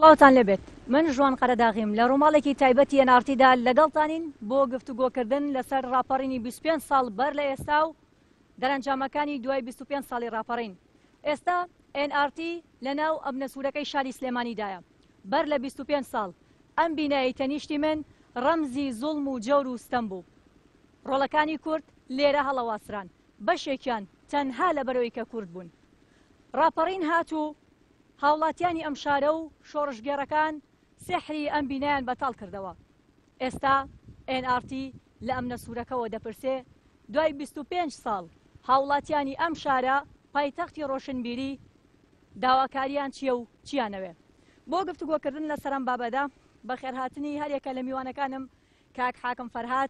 سڵاوتان لەبێت من ژوان قەرەداغیم لە ڕووماڵێکی تایبەتی NRTدا لەگەڵتانین بۆ گفتوگۆکردن لەسەر ڕاپەڕینی 25 ساڵ بەر لە ئێستا و دەرەنجامەکانی دوای 25 ساڵی ڕاپەڕین. ئێستا NRT لەناو ئەمنە سوورەکەی شاری سلێمانیدایە. بەر لە 25 ساڵ ئەم بینایی تەنیشتی من ڕەمزی زوڵم و جەور و ستەم بوو. ڕۆڵەکانی کورد لێرە هەڵەواسران بەشێکیان تەنها لەبەرەوەی کە کورد بوون. ڕاپەڕین هاتوو هاوڵاتیانی ئەم شارە و شۆڕژگێڕەکان سحری ئەم بینایان بەتاڵ کردەوە. ئێستا NRT لە ئەمنە سوورەکەەوە دەپرسێ دوای 25 ساڵ هاوڵاتیانی ئەم شارە پایتەختی ڕۆشنبیری داواکاریان چییە و چیانەوێ. بۆ گفتوگۆکردن لە سەرم بابەدا بە خێرهاتنی هەرێکە لە میوانەکانم کاک حاکم فەرهاد،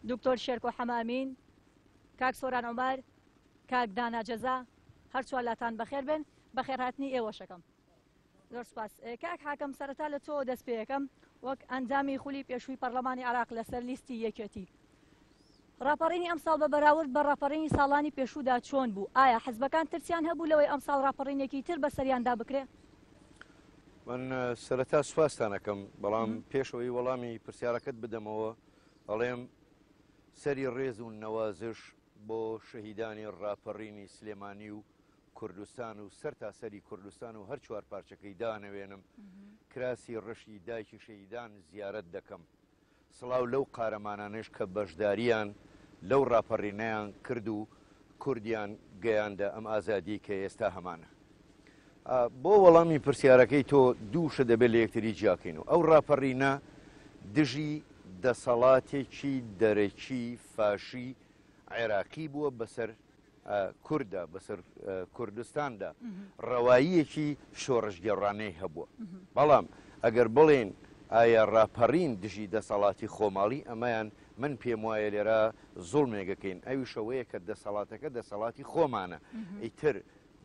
دکتۆر شێرکۆ حەمامین، کاک سۆران عومەر، کاک دانا جەزا، هەر چوارلاتان بەخێر بن. بە خێرهاتنی ئێوەشەکەم. زۆر سپاس. کاک حاکم سەرەتا لە تۆ دەست پێیەکەم وەک ئەنجامی خولی پێشووی پەرلەمانی عێراق لەسەر لیستی یەکێتی. ڕاپەڕینی ئەم ساڵ بە بەراورد بە ڕاپەڕینی ساڵانی پێشوودا چۆن بوو؟ ئایا حزبەکان ترسیان هەبوو لەوەی ئەم ساڵ ڕاپەڕینێکی تر بەسەریاندا بکرێ؟ من سەرەتا سوپاسانەکەم، بەڵام پێشەوەی وەڵامی پرسیارەکەت بدەمەوە ئەڵێم سەری ڕێز و نەوازش بۆ شەهیدانی ڕاپەڕینی سلێمانی و کوردستان و سەر تا سەری کوردستان و هەر چوار پارچەکەی دانەوێنم کراسی ڕەشی دایکی شەهیدان زیارەت دەکەم. سڵاو لەو قارەمانانش کە بەشداریان لەو ڕاپەڕینەیان کرد و کوردیان گەیاندە ئەم ئازادی کە ئێستا هەمانە. بۆ وەڵامی پرسیارەکەی تۆ دووشە دەبێت لە یەکتری جیاکەین و ئەو ڕاپەڕینە دژی دەسەڵاتێکی دەرەکی فاشی عێراقی بووە بەسەر کووردا، بەسەر کوردستاندا ڕەواییەکی شۆڕژگەڕانەی هەبووە. بەڵام ئەگەر بڵێن ئایا ڕاپەڕین دژی دەسەڵاتی خۆماڵی، ئەمەیان من پێم وایە لێرە زوڵمێگەکەین. ئەوی شەوەیە کە دەسەڵاتەکە دەسەڵاتی خۆمانە، ئیتر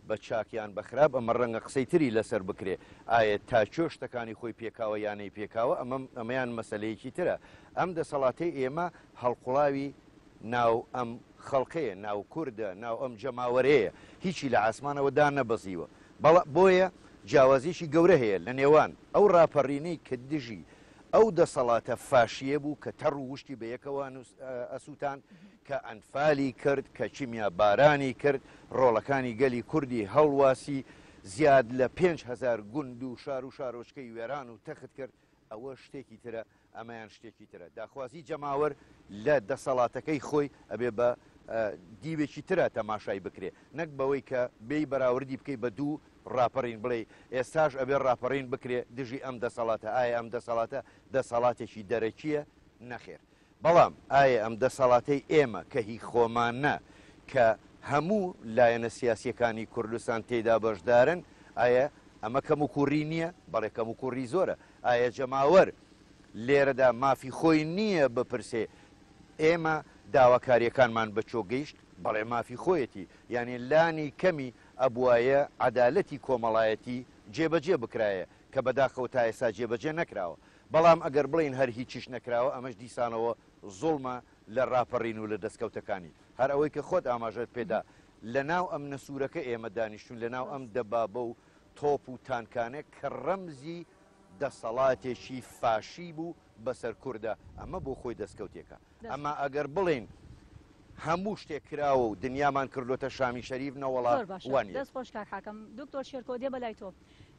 بە چاکیان بەخراب ئەمە ڕەنگە قسەی تری لەسەر بکرێ. ئایا تا چۆشتەکانی خۆی پێکاوە یانەی پێکاوە، ئەمەیان مەسەلەیەکی ترە. ئەم دەسەڵاتی ئێمە هەڵقوڵاوی ناو ئەم خەڵقەیە، ناو کووردە، ناو ئەم جەماوەرەیە، هیچی لە ئاسمانەوەدا نەبەزیوە. بۆیە جیاوازیشی گەورە هەیە لە نێوان ئەو ڕاپەڕینەی کە دژی ئەو دەسەڵاتە فاشیە بوو کە تەڕ و وشتی بە یەکەوە ئەسووتان، کە ئەنفالی کرد، کە چیمیا بارانی کرد، ڕۆڵەکانی گەلی کوردی هەڵواسی، زیاد لە 5,000 گوند و شار و شارۆچکەی وێران و تەخت کرد. ئەوە شتێکی ترە، ئەمەیان شتێکی ترە. داخوازی جەماوەر لە دەسەڵاتەکەی خۆی ئەبێ بە دیوێکی ترە تەماشای بکرێ، نەک بەوەی کە بێی بەراوردی بکەی بە دوو ڕاپەڕین بڵێ ئێستاش ئەبێ ڕاپەڕین بکرێ دژی ئەم دەسەڵاتە. ئایا ئەم دەسەڵاتە دەسەڵاتێکی دەرەکیە؟ نەخێر. بەڵام ئایا ئەم دەسەڵاتەی ئێمە کە هی خۆمانە، کە هەموو لایەنە سیاسیەکانی کوردستان تێدا بەشدارن، ئایا ئەمە کەم و کوڕی نییە؟ بەڵێ کەم و کوڕی زۆرە. ئایا جەماوەر لێرەدا مافی خۆی نییە بپرسێ ئێمە داواکاریەکانمان بەچۆ گەیشت؟ بەڵێ مافی خۆیەتی، یعنی لانی کەمی ئەبوایە عەدالەتی کۆمەڵایەتی جێبەجێ بکرایە کە بەداخەوە تا ئێستا جێبەجێ نەکراوە. بەڵام ئەگەر بڵین هەر هیچیش نەکراوە، ئەمەش دیسانەوە زوڵمە لە ڕاپەڕین و لە دەستکەوتەکانی. هەر ئەوەی کە خۆت ئاماژەت پێدا لە ناو ئەم نەسوورەکە ئێمە دانیشتون، لە ناو ئەم دەبابە و تۆپ و تانکانێک کە ڕەمزی دەسەڵاتێکی فاشی بوو بەسەر کووردە، ئەمە بۆ خۆی دەستکەوتێکە. ئەمە ئەگەر بڵین هەموو شتێک کراوە و دنیامان کردوتە شامی شەریف، نەوەڵات وانە. دەست خۆش کاک حاکم. دکتۆر شێرکۆ دێ بەلای تۆ.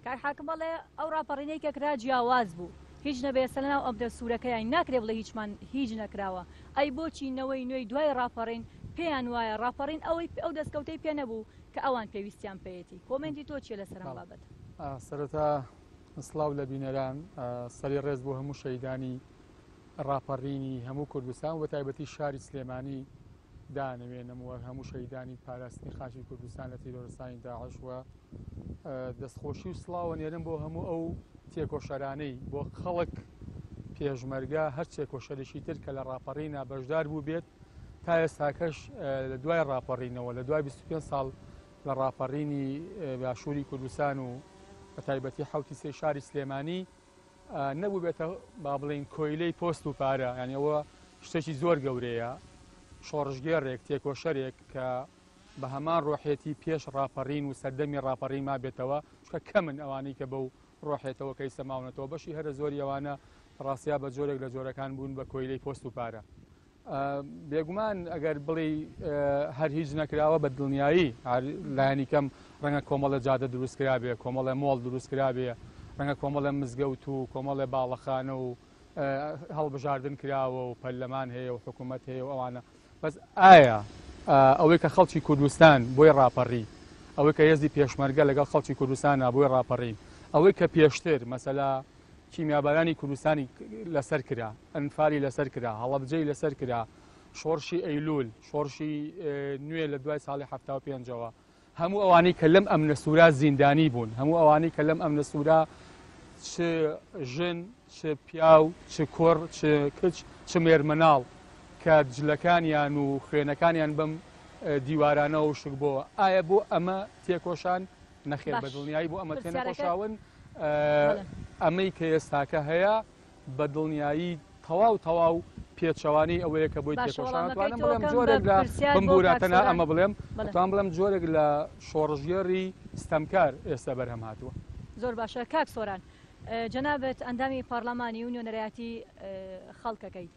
کاک حاکم بەڵێ ئەو ڕاپەڕینەی کە کرا جیاواز بوو، هیچ نەبێسە لەناو ئەم دەسوورەکەیان ناکرێ بڵێ هیچمان هیچ نەکراوە. ئەی بۆچی نەوەی نوێی دوای ڕاپەڕین پێیان وایە ڕاپەڕین ئەو دەستکەوتەی پێ نەبوو کە ئەوان پێویستیان پێیەتی؟ کۆمنتی تۆ چیە لەسەر ئەم بابەت؟ سەرەتا سڵاو لە بینەران، سەری ڕێز بۆ هەموو شەهیدانی ڕاپەڕینی هەموو کوردستان و بەتایبەتی شاری سلێمانی دانەوێنمەوە هەموو شەهیدانی پاراستنی خاچی کوردستان لە تیرۆرستانی داعش و دەستخۆشی و سڵاوە نێرم بۆ هەموو ئەو تێکۆشەرانەی بۆ خەڵک پێشمەرگە هەر تێکۆشەرێکی تر کە لە ڕاپەڕینە بەشدار بوو بێت تا ئێستاکەش لە دوای ڕاپەڕینەوە لە دوای 25 ساڵ لە ڕاپەڕینی باشووری کوردستان و بەتایبەتی حوتی سێ شاری سلێمانی نەبوو بێتە با بڵین کۆیلەی پۆست و پارە، یعنی ئەوە شتێکی زۆر گەورەیە، شۆڕژگێڕێک تێکۆشەرێک کە بە هەمان ڕۆحێتی پێش ڕاپەڕین و سەردەمی ڕاپەڕین ما بێتەوە، چکە کەمن ئەوانەی کە بەو ڕۆحێتەوە کەی سەماونەتەوە بەشی هەرە زۆری ئەوانە ڕاستیا بە جۆرێک لە جۆرەکان بوون بە کۆیلەی پۆست و پارە. بێگومان ئەگەر بڵی هەر هیچ نەکراوە بە دڵنیایی لایەنی کەم ڕەنگە کۆمەڵە جادە دروستکرا بێ، کۆمەڵە مۆڵ دروستکرا بێ، ڕەنگە کۆمەڵە مزگەوت و کۆمەڵێ باڵەخانە و هەڵبژاردن کراوە و پەرلەمان هەیە و حکوومەت هەیە و ئەوانە. بەس ئایا ئەوەی کە خەڵکی کوردستان بۆی ڕاپەڕی، ئەوەی کە هێزی پێشمەرگە لەگەڵ خەڵکی کوردستانە بۆی ڕاپەڕین، ئەوەی کە پێشتر مەسەلا کیمیابارانی کوردستانی لەسەر کرا، ئەنفالی لەسەر کرا، هەڵەبجەی لەسەر کرا، شۆڕشی ئەیلول، شۆڕشی نوێ لە دوای ساڵی 75ەوە، هەموو ئەوانەی کە لەم ئەمنە سوورا زیندانی بوون، هەموو ئەوانەی کە لەم ئەمنە سوورا چ ژن، چ پیاو، چ کوڕ، چ کچ، چ مێرمەناڵ کە جلەکانیان و خوێنەکانیان بەم دیوارانە و شک بۆ ئایا بۆ ئەمە تێکۆشان نەخێر بە دڵنیایی بۆ ئەمە تێنەکۆشاون ئەمەی کە ئێستاکە هەیە بە دڵنیایی تەواو پێچەوانی ئەوەیە کە بۆی تێکۆشانتوانم بڵێم جۆرێک لە بمبوراتەنە ئەمە بڵێم توان بڵێم جۆرێک لە شۆڕژێری ستەمکار ئێستا بەرهەم هاتووە. زۆر باشە کاک سۆران، جەنابەت ئەندامی پارلەمانی و نوێنەرایەتی خەڵکەکەی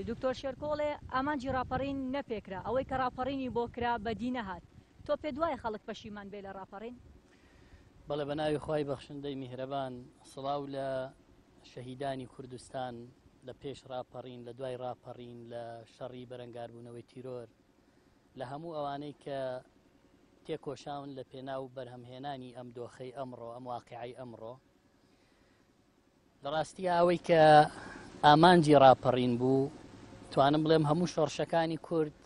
دکتۆر شێرکۆڵێ ئامانجی ڕاپەڕین نەپێکرا، ئەوەی کە ڕاپەڕینی بۆ کرا بەدی نەهات. تۆ پێ دوایە خەڵک پەشیمان بێ لە ڕاپەڕین؟ بەڵێ بە ناوی خوای بەخشندەی میهرەبان، سڵاو لە شەهیدانی کوردستان لە پێش ڕاپەڕین، لە دوای ڕاپەڕین، لە شەڕی بەرەنگاربوونەوەی تیرۆر، لە هەموو ئەوانەی کە تێکۆشاون لە پێناو بەرهەمهێنانی ئەم دۆخەی ئەمڕۆ، ئەم واقعی ئەمڕۆ. لە ڕاستی ئەوەی کە ئامانجی ڕاپەڕین بوو، توانم بڵێم هەموو شۆڕشەکانی کورد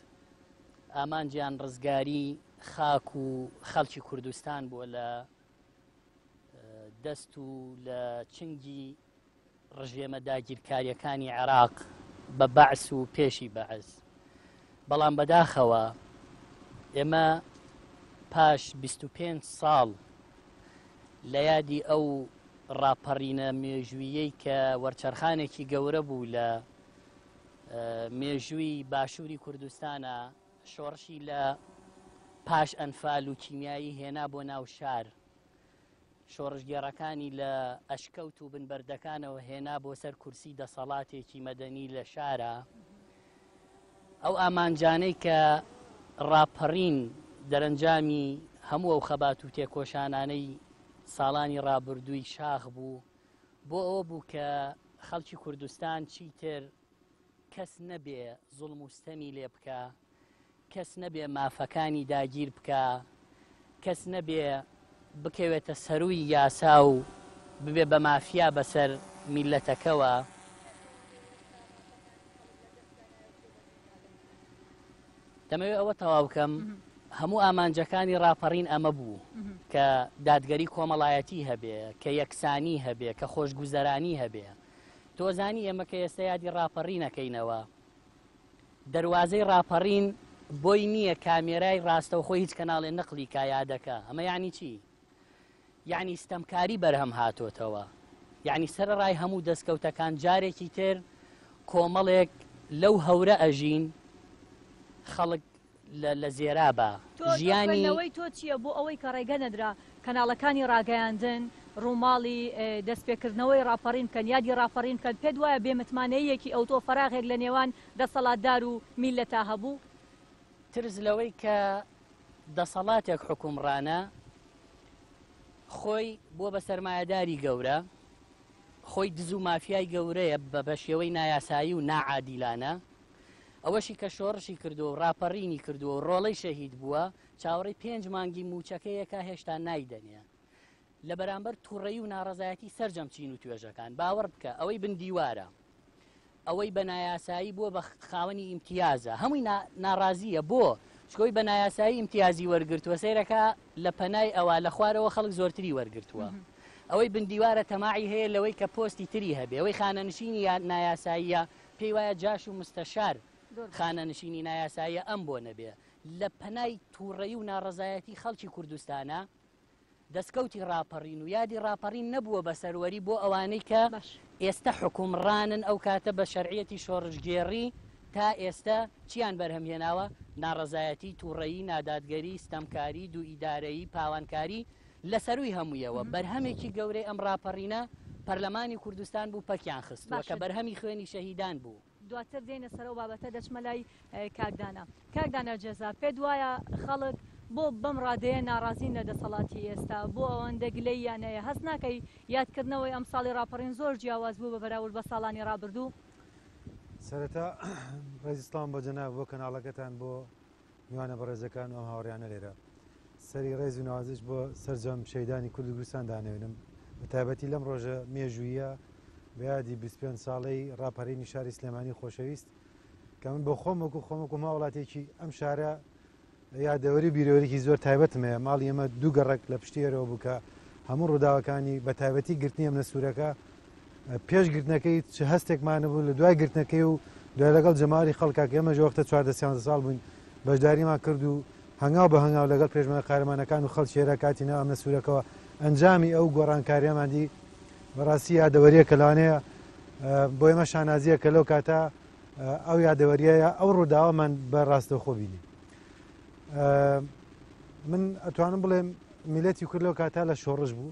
ئامانجیان ڕزگاری خاک و خەڵکی کوردستان بووە لە دەست و لە چنگی ڕژێمە داگیرکاریەکانی عێراق بە بەعس و پێشی بەعس. بەڵام بەداخەوە ئێمە پاش 25 ساڵ لە یادی ئەو ڕاپەڕینە مێژوویەی کە وەرچەرخانێکی گەورە بوو لە مێژووی باشووری کوردستانە، شۆڕشی لە پاش ئەنفال و کیمیایی هێنا بۆ ناو شار، شۆڕژگێڕەکانی لە ئەشکەوت و بنبەردەکانەوە هێنا بۆ سەر کورسی دەسەڵاتێکی مەدەنی لە شارە. ئەو ئامانجانەی کە ڕاپەڕین دەرەنجامی هەموو ئەو خەبات و تێکۆشانانەی ساڵانی ڕابردووی شاخ بوو، بۆ ئەوە بوو کە خەڵکی کوردستان چیتر کەس نەبێ زوڵم و ستەمی لێ بکە، کەس نەبێ مافەکانی داگیر بکە، کەس نەبێ بکەوێتە سەرووی یاسا و ببێ بە مافیا بەسەر میلەتەکەوە. دەمەوێت ئەوە تەواو بکەم، هەموو ئامانجەکانی ڕاپەڕین ئەمە بوو کە دادگەری کۆمەڵایەتی هەبێ، کە یەکسانی هەبێ، کە خۆشگوزەرانی هەبێ. تۆزانی ئێمە کە ئێستا یادی ڕاپەڕینەکەینەوە، دەواازەی ڕاپەڕین بۆی نییە کامێرای ڕاستەوخۆی هیچ کەناڵێ نەقلی کایادەکە. ئەمە یعنی چی؟ یعنی ستەمکاری بەرهەم هاتۆتەوە، یعنی سەرڕای هەموو دەستکەوتەکان جارێکی تر کۆمەڵێک لەو هەورە ئەژین خەڵک لە زێرا بە ژیانیەوەی تۆ چییە بۆ ئەوەی کە ڕێگە نەدرا کەناڵەکانی ڕاگەیاندن ڕووماڵی دەستپێکردنەوەی ڕاپەڕین کەن یادی ڕاپەڕین کەن پێت وایە بێمتمانەیەکی ئەوتۆ فەراغێک لە نێوان دەسەڵاتدار و میلەتا هەبوو؟ ترس لەوەی کە دەسەڵاتێک حکومڕانە خۆی بۆ بە سەرمایەداری گەورە، خۆی دز و مافیای گەورەیە بە شێوەی نایاسایی و ناعادیلانە، ئەوەشی کە شۆڕشی کردووە و ڕاپەڕینی کردووە و ڕۆڵەی شەهید بووە، چاوەڕێی 5 مانگی موچەکەیەکە هێشتا نایدەنێ لە بەرامبەر تووڕەیی و ناڕەزایەتی سەرجەم چین و توێژەکان. باوەڕ بکە ئەوەی بندیوارە، ئەوەی بە نایاسایی بووە بە خاوەنی ئیمتیازە، هەمووی ناڕازیە بۆ چکۆی بە نایاسایی ئیمتیازی وەرگرتووە، سیرەکە لە پەنای ئەوە لە خوارەوە خەڵک زۆرتری وەرگرتووە. ئەوەی بندیوارە تەماعی هەیە لەوەی کە پۆستی تری هەبێ، ئەوەی خانەنشینی نایاساییە پێی وایە جاش و مستەشار خانەنشینی نایاساییە ئەم بۆ نەبێ. لە پەنای تووڕەیی و ناڕەزایەتی خەڵکی کوردستانە دەستکەوتی ڕاپەڕین و یادی ڕاپەڕین نەبووە بە سەروەری بۆ ئەوانەی کە ئێستا حکومڕانن ئەو کاتە بە شەرعیەتی شۆڕژگێڕی تا ئێستا چیان بەرهەمهێناوە؟ ناڕەزایەتی، تووڕەیی، نادادگەری، ستەمکاری، دوو ئیدارەیی، پاوانکاری لە سەروی هەموویەوە بەرهەمێکی گەورەی ئەم ڕاپەڕینە پەرلەمانی کوردستان بوو پەکیان خستووە کە بەرهەمی خوێنی شەهیدان بوو. دواتر دێنە سەرەوە بابەتە دەچمە لای کاکدانە جەزا پێت وایە خەڵک بۆ بەم ڕادەیە ناڕازین لە دەسەڵاتی ئێستا بۆ ئەوەندە گلەی یانەیە هەست ناکەی یادکردنەوەی ئەم ساڵی ڕاپەڕین زۆر جیاواز بوو بە بەراورد بە ساڵانی ڕابردوو. سەرەتا ڕێزیستان بۆ جەناب بۆ کەناڵەکەتان بۆ میوانە بەڕێزەکان و ئەم هاوڕیانە لێرە سەری ڕێز و نوازش بۆ سەرجەم شەیدانی کوردی کوردستان دانێنم بە تایبەتی لەم ڕۆژە مێژوویە بە یادی 25 ساڵەی ڕاپەڕینی شاری سلێمانی خۆشەویست کە من بۆ خۆم وەکو ماوەڵاتێکی ئەم شارە یادەوەری بیرۆرێکی زۆر تایبەتمەیە ماڵی ئێمە دوو گەڕک لە پشتیەرەوە بووکە هەموو ڕووداوەکانی بە تایبەتی گرتنی ئەم نەسوورەکە پێش گرتنەکەی چ هەستێکمانە بوو لە دوای گرتنەکەی و دوای لەگەڵ جەماعەتی خەڵکاکە ئێمە وەختە 14 ساڵ بووین بەشداریمان کرد و هەنگاو بە هەنگاو لەگەڵ پێشمەرگە قارەمانەکان و خەڵکێرە کاتی ناو ئەم نەسوورەکەەوە ئەنجامی ئەو گۆڕانکاریەمان دی بەڕاستی یادەوەریە کە لەوانەیە بۆ ئێمە شانازیە کە لەو کاتە ئەو یادەوەریایە ئەو ڕووداوەمان بەڕاستەوخۆ بینی. من ئەتوانم بڵێم میلەتی کورد لەو کاتا لە شۆڕش بوو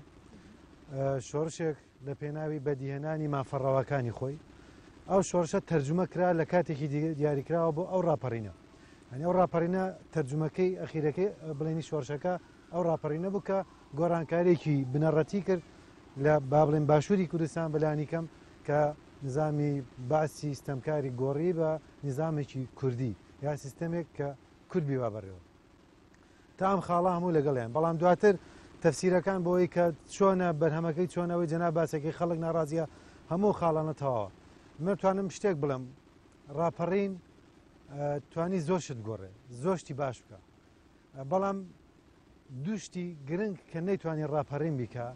شۆڕشێک لە پێناوی بەدیهێنانی مافەڕەوەکانی خۆی ئەو شۆڕشە تەرجمە کرا لە کاتێکی دیاریکراوە بۆ ئەو ڕاپەڕینە ئەنی ئەو ڕاپەڕینە تەرجمەکەی ئەخیرەکەی بڵێنی شۆڕشەکە ئەو ڕاپەڕینە بوو کە گۆڕانکارێکی بنەڕەتی کرد لە با بڵێن باشووری کوردستان بەلانی کەم کە نظامی باسی سیستەمکاری گۆڕی بە نظامێکی کوردی یا سیستەمێک کە کورد بیوا بەڕێوە تا ئەم خاڵە هەموو لەگەڵیان بەڵام دواتر تەفسیرەکان بۆی کە چۆنە بەرهەمەکەی چۆنەوەی جەناب باسەکەی خەڵک ناڕازیە هەموو خاڵانە تەواوە متوانم شتێک بڵم ڕاپەڕین توانی زۆر شت گۆڕێ زۆشتی باش بکە بەڵام دووشتی گرنگ کە نەیتوانی ڕاپەڕین بیکە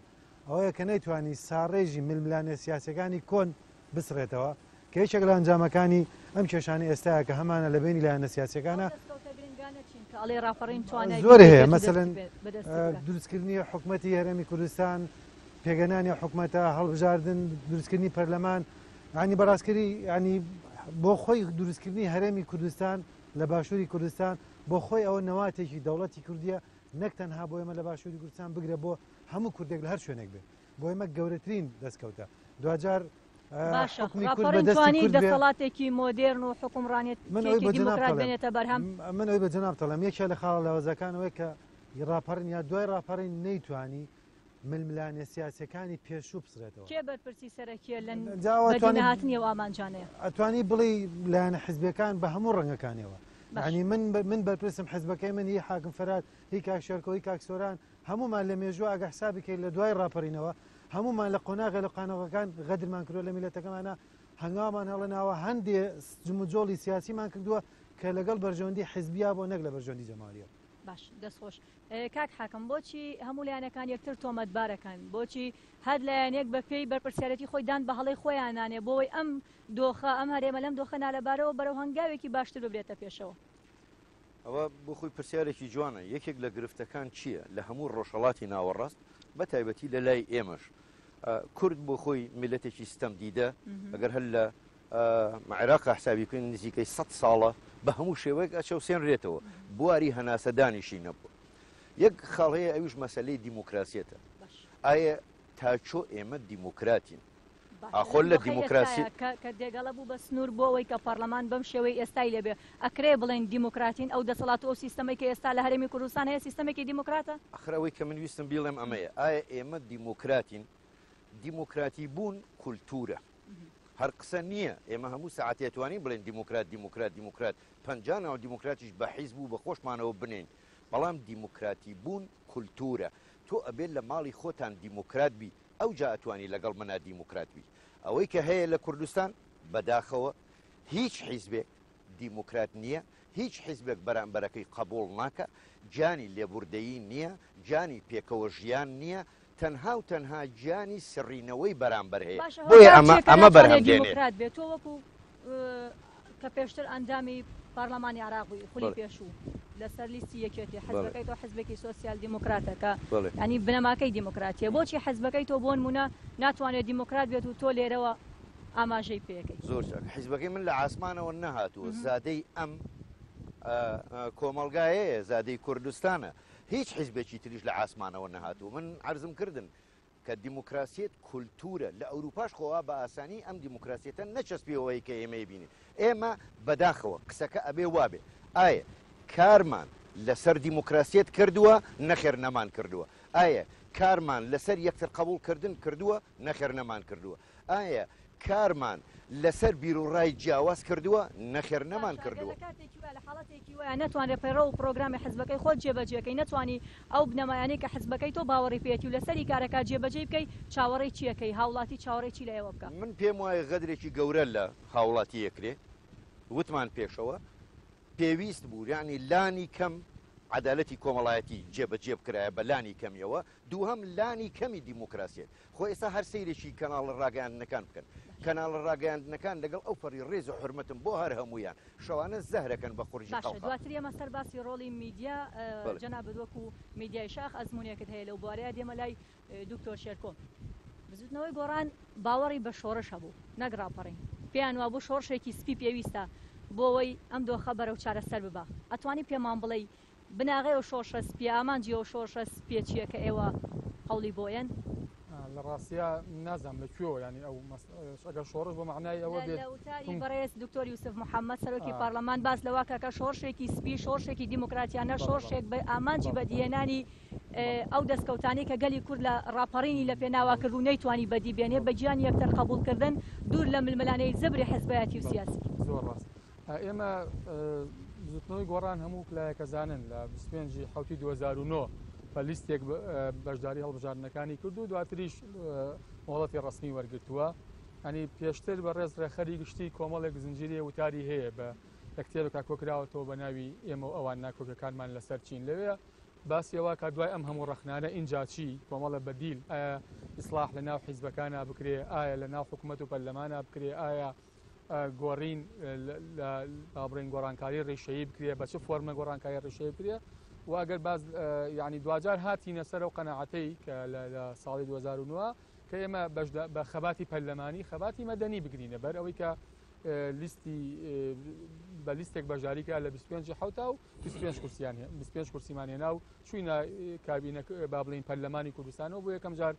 ئەوەیە کە نەیتوانی ساڕێژی ململانە سیاسەکانی کۆن بسڕێتەوە کە هیچێک لە ئەنجامەکانی ئەم کێشانی ئێستاە کە هەمانە لە بینی لایەنە سیاسەکانە زۆر هەیە مەسەلەن دروستکردنی حکوومەتی هەرێمی کوردستان پێگەنانی حکوومەتە هەڵبژاردن دروستکردنی پەرلەمان ینی بەڕاستکردی ینی بۆ خۆی دروستکردنی هەرێمی کوردستان لە باشووری کوردستان بۆ خۆی ئەوە نەواتێکی دەوڵەتی کوردیە نەک تەنها بۆ ئێمە لە باشووری کوردستان بگرە بۆ هەموو کوردێک لە هەر شوێنێک بێ بۆ ئێمە گەورەترین دەستکەوتە دوجار ڕاپەڕینتوانی دەسەڵاتێکی مۆدێرن و حکومڕانێتی دیموکرات بێنێتە بەرهەم من ئەوی بە جەناب دەڵێم یەکێ لە خاڵە لاوەزەکانەوەی کە ڕاپەڕین یا دوای ڕاپەڕین نەیتوانی ململانە سیاسەکانی پێشوو بسرێتەوە کێ بەرپرسی سەرەکیە لە بەدینەهاتنی ئەو ئامانجانەیە ئەتوانی بڵێ لایەنە حیزبەکان بە هەموو ڕەنگەکانەوە ینی من بەرپرسم حیزبەکەی من هی حاکم فەرات هی کاک شێرکۆ هی کاک سۆران هەمومان لە مێژووە ئەگە حسابی کەی لە دوای ڕاپەڕینەوە هەمومان لە قۆناغی لە قانەوەکان غەدرمان کردووە لە میلەتەکەمانە هەنگامان هەڵەناوە هەندێ جموجۆڵی سیاسیمان کردووە کە لەگەڵ بەرژەوەندی حیزبیا بۆ نەک لە بەرژەوەندی جەماعەتیە. باش دەستخۆش کاک حاکم بۆچی هەموو لایەنەکان یەکتر تۆمەتبارەکەن بۆچی هەر لایەنێک بە پێی بەرپرسیارەتی خۆی دان بە هەڵەی خۆیان نانێ بۆی ئەم دۆخە ئەم هەرێمە لەم دۆخە نالەبارەوە بەرەو هەنگاوێکی باشتر ببرێتە پێشەوە. ئەوە بۆ خۆی پرسیارێکی جوانە یەکێک لە گرفتەکان چییە لە هەموو ڕۆژهەڵاتی ناوەڕاست بە تایبەتی لە لای ئێمەش کورد بۆ خۆی میلەتێکی ستەم دیدە ئەگەر هەر لە عێراق حسابی بکەین نزیکەی 100 ساڵە بە هەموو شێوەیەک ئەچەوسێنرێتەوە بواری هەناسەدانیشی نەبوو یەک خاڵەیە ئەویش مەسەلەی دیموکراسیەتە ئایا تاچۆ ئێمە دیموکراتین ئاخۆل لە دیموکراسی کە دێگەڵە بوو بە سنوور بۆ ئەوەی کە پەرلەمان بەم شێوەی ئێستای لێبێ ئەکرێ بڵێن دیموکراتین ئەو دەسەڵات و سیستەمێکی ئێستا لە هەرێمی کوردستان هەیە سیستەمێکی دیموکراتە ئەخرەوەی کە من ویستم بیڵێم ئەمەیە ئایا ئێمە دیموکراتین دیموکراتی بوون کولتورە هەر قسە نییە ئێمە هەموو ساعتێتوانین بڵێن دیموکرات دیموکرات دیموکرات پەنجانەوە دیموکراتیش بە حیزب بوو بە خۆشمانەوە بنین بەڵام دیموکراتی بوون کولتورە تۆ ئەبێت لە ماڵی خۆتان دیموکرات بی ئەو جا ئەتوانی لەگەڵ منە دیموکرات بی ئەوەی کە هەیە لە کوردستان بەداخەوە هیچ حیزبێک دیموکرات نییە هیچ حیزبێک بەرامبەرەکەی قبول ناکە جانی لێبوردەیی نییە جانی پێکەوە ژیان نییە تەنها و تەنها گیانی سڕینەوەی بەرامبەر هەیە بۆیە ئەمە بەرهەمدێنێت بێت تۆ وەکو کە پێشتر ئەندامی پارلەمانی عراقی خولی پێشوو لەسەر لیستی یەکێتی حزبەکەی تۆ حزبێکی سۆسیال دیموکراتەکە ینی بنەماکەی دیموکراتیە بۆچی حزبەکەی تۆ بۆ نمونە ناتوانێت دیموکرات بێت و تۆ لێرەوە ئاماژەی پێەکەی زۆر حیزبەکەی من لە ئاسمانەوە نەهاتووە زادەی ئەم کۆمەلگایەیە زادەی کوردستانە هیچ حیزبێکی تریش لە ئاسمانەوە نەهاتوو. من عرضم کردن کە دیموکراسیت کولتورە لە ئەوروپاش خۆوا بە ئاسانی ئەم دیموکراسیەتە نەچەسپیەوەی کە ئێمە بینی. ئێمە بەداخەوە قسەکە ئەبێ وابێ ئایا کارمان لەسەر دیموکراسیت کردووە نەخێر نەمان کردووە، ئایا کارمان لەسەر یەکتر قبولکردن کردووە نەخێر نەمان کردووە، ئایا کارمان لەسەر بیرروڕای جیاواز کردووە نەخێر نەمان کردووە. لە حاڵەتێکی وایە ناتوانێت پەیڕە و پرۆگرامی حزبەکەی خۆت جێبەجێەکەی نەتوانی ئەو بنەمایانەی کە حزبەکەی تۆ باوەڕی پێێتی و لەسەری کارەکە جێبەجێ بکەی چاوەڕێی چیەکەی هاوڵاتی چاوەڕێکی لە ئێوە بکە. من پێم وایە غەدرێکی گەورە لە هاوڵاتی یەکرێ وتمان پێشەوە پێویست بوو یعنی لانی کەم عدالەتی کۆمەڵایەتی جێبەجێ بکرایە بە لانی کەمیەوە، دووهەم لانی کەمی دیموکراسیت. خۆ ئێستا هەر سەیرێکی کەناڵ ڕاگەیاندنەکان بکەن، کەناڵ ڕاگەیاندنەکان لەگەڵ ئەو فەری ڕێز و حرمەتم بۆ هەر هەمویان شەوانە زەهرەکەن بە خوڕژی خەڵک. دواتر ئێمە سەر باسی ڕۆڵی میدیا جەناب وەکو میدیای شاخ ئەزمونێکت هەیە لەو بوارەیە دێمە لای دکتۆر شێرکۆ. بزوتنەوەی گۆڕان باوەڕی بە شۆڕش هەبوو نەک ڕاپەڕین، پێیان وا بوو شۆڕشێکی سپی پێویستە بۆ ئەوەی ئەم دۆخە بەرەو چارەسەر ببە. ئەتوانی پێمان بڵێ بناغەی و شۆڕشە سپی ئامانجی و شۆڕشە سپێچیە کە ئێوە قەوڵی بۆیان لە ڕاستیە نازانم لەکوێوە ینی ئەو ئەگەر شۆڕش بۆ معنای ئەوە بێت لەوتاری بەڕێز دکتۆر یوسف محەممەد سەرۆکی پارلەمان باس لەوە کە شۆڕشێکی سپی شۆڕشێکی دیموکراتیانە شۆڕشێک بە ئامانجی بەدیێنانی ئەو دەستکەوتانی کە گەلی کورد لە ڕاپەڕینی لە پێناواکردو نەیتوانی بەدیبێنێ بە گیان یەکتر قبولکردن دوور لە ململانەی زەبری حزبایەتی و سیاسی. زۆر ڕاست. ئێمە زوتنەوەی گۆڕان هەموو کلایەکە زانن لە 25 حوتی 2009 بە لیستێک بەشداری هەڵبژاردنەکانی کرد و دواتریش مۆڵەتی ڕسمی وەرگرتووە. ئەنی پێشتر بە ڕێز ڕێخەری گشتی کۆمەڵێک زنجیری وتاری هەیە بە کتێبێکا کۆکراوەتەوە بە ناوی ئێمە ئەوان ناکۆکەکانمان لەسەر چین لەوێ باسیەوە کە دوای ئەم هەموو ڕەخنانە ئینجا چی کۆمەڵە بەدیل ئایا ئیسلاح لە ناو حیزبەکانە بکرێ، ئایا لە ناو حکوومەت و پەرلەمانە بکرێ، ئایا گۆڕین بابڕین گۆڕانکاری ڕێشەیی بکرێ، بە چه فۆرمە گۆڕانکاری ڕێشەیی بکرێ و ئەگەر باز ینی دوجار هاتینە سەر و قەنەعەتەی کە لە ساڵی 2009 کە ئێمە بە خەباتی پەرلەمانی خەباتی مەدەنی بگرینە بەر ئەوەی کە لیستی بە لیستێک بەژاریکە لە 25 حوتا و 25 کورسیمان هێنا و چوینە کابینە با بڵین پەرلەمانی کوردستانەوە بۆ یەکەم جار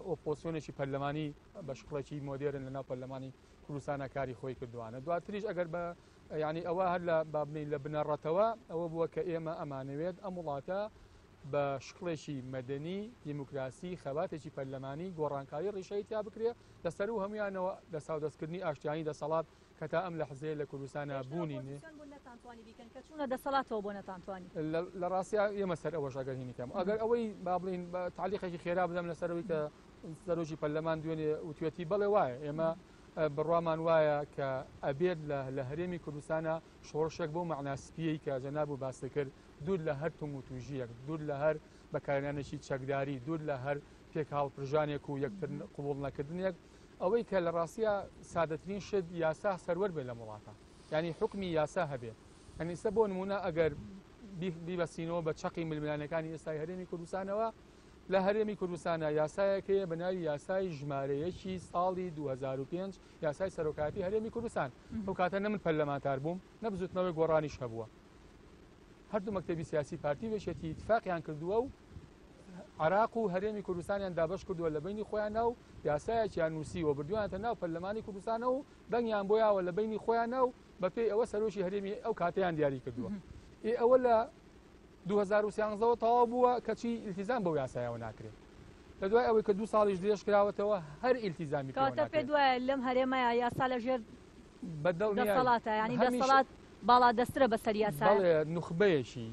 ئۆپۆسیۆنێکی پەرلەمانی بە شقڵێکی مۆدێرن لە ناو پەرلەمانی کوردستانە کاری خۆی کردوانە. دواتریش ئەگەر بە ینی ئەوە هەر لە بابنین لە بنەڕەتەوە ئەوە بووە کە ئێمە ئەمانەوێت ئەم وڵاتە بە شقڵێکی مەدەنی دیموکراسی خەباتێکی پەرلەمانی گۆڕانکاری ڕێشەی تا بکرێ لەسەر و هەمویانەوە لە ساودەستکردنی ئاشتیانی دەسەڵات کە تا ئەم لە حزەیە لە کوردستانە بوونین دەسەڵاتەوە بۆ نەتانتوانی لە ڕاستیا ئێمە سەر ئەوە ژاگەر هینیکەم ئەگەر ئەوەی با بڵین بە تعلیقێکی خێرا بدەم لەسەرەوەی کە سەرۆکی پەرلەمان دوێنێ وتوێتی بەڵێ وایە ئێمە بڕوامان وایە کە ئەبێت لە هەرێمی کوردستانە شۆڕشێک بۆ معناسپیەی کە جەناب و باسی کرد دوور لە هەر تۆم و توژیەک، دوور لە هەر بەکارهێنانێکی چەکداری، دوور لە هەر پێک هاڵپژانێک و یەکتر قبوڵ نەکردنێک ئەوەی کە لە ڕاستیە سادەترین شت یاسا سەروەر بێت لە وڵاتە، ینی حکمی یاسا هەبێت. ئەنیسە بۆ نمونە ئەگەر بیبەستینەوە بە چەقی ململانەکانی ئێستای هەرێمی کوردستانەوە لە هەرێمی کوردستانە یاسایەکەیە بە ناوی یاسای ژمارەیەکی ساڵی 2005 یاسای سەرۆکاتی هەرێمی کوردستان. ئەو کاتە نە من پەرلەمانتار بووم نەبزوتنەوەی گۆڕانیش هەبووە. هەردوو مەکتەبی سیاسی پارتی وێشێتی اتفاقیان کردووە و عراق و هەرێمی کوردستانیان دابەش کردووە لە بینی خۆیانە و یاسایەکیان نووسیوە بردووانەتە ناو پەرلەمانی کوردستانە و دەنگیان بۆیاوە لە بینی خۆیانە و بەپێی ئەوە سەرۆکی هەرێمی ئەو کاتەیان دیاری کردووە. ئەوە لە 2013 تەواو بووە کەچی ئیلتیزام بەو یاسایەوە ناکرێت. لە دوای ئەوەی کە 2 ساڵیش درێژ کراوەتەوە هەر ئیلتیزامی کاتە پێ دوایە لەم هەرێمەیە یاسا لەژێر بەدڵ دەسەڵاتە ینی دەسەڵات باڵا دەسترە بەسەر یاسا. بەڵێ نوخبەیەکی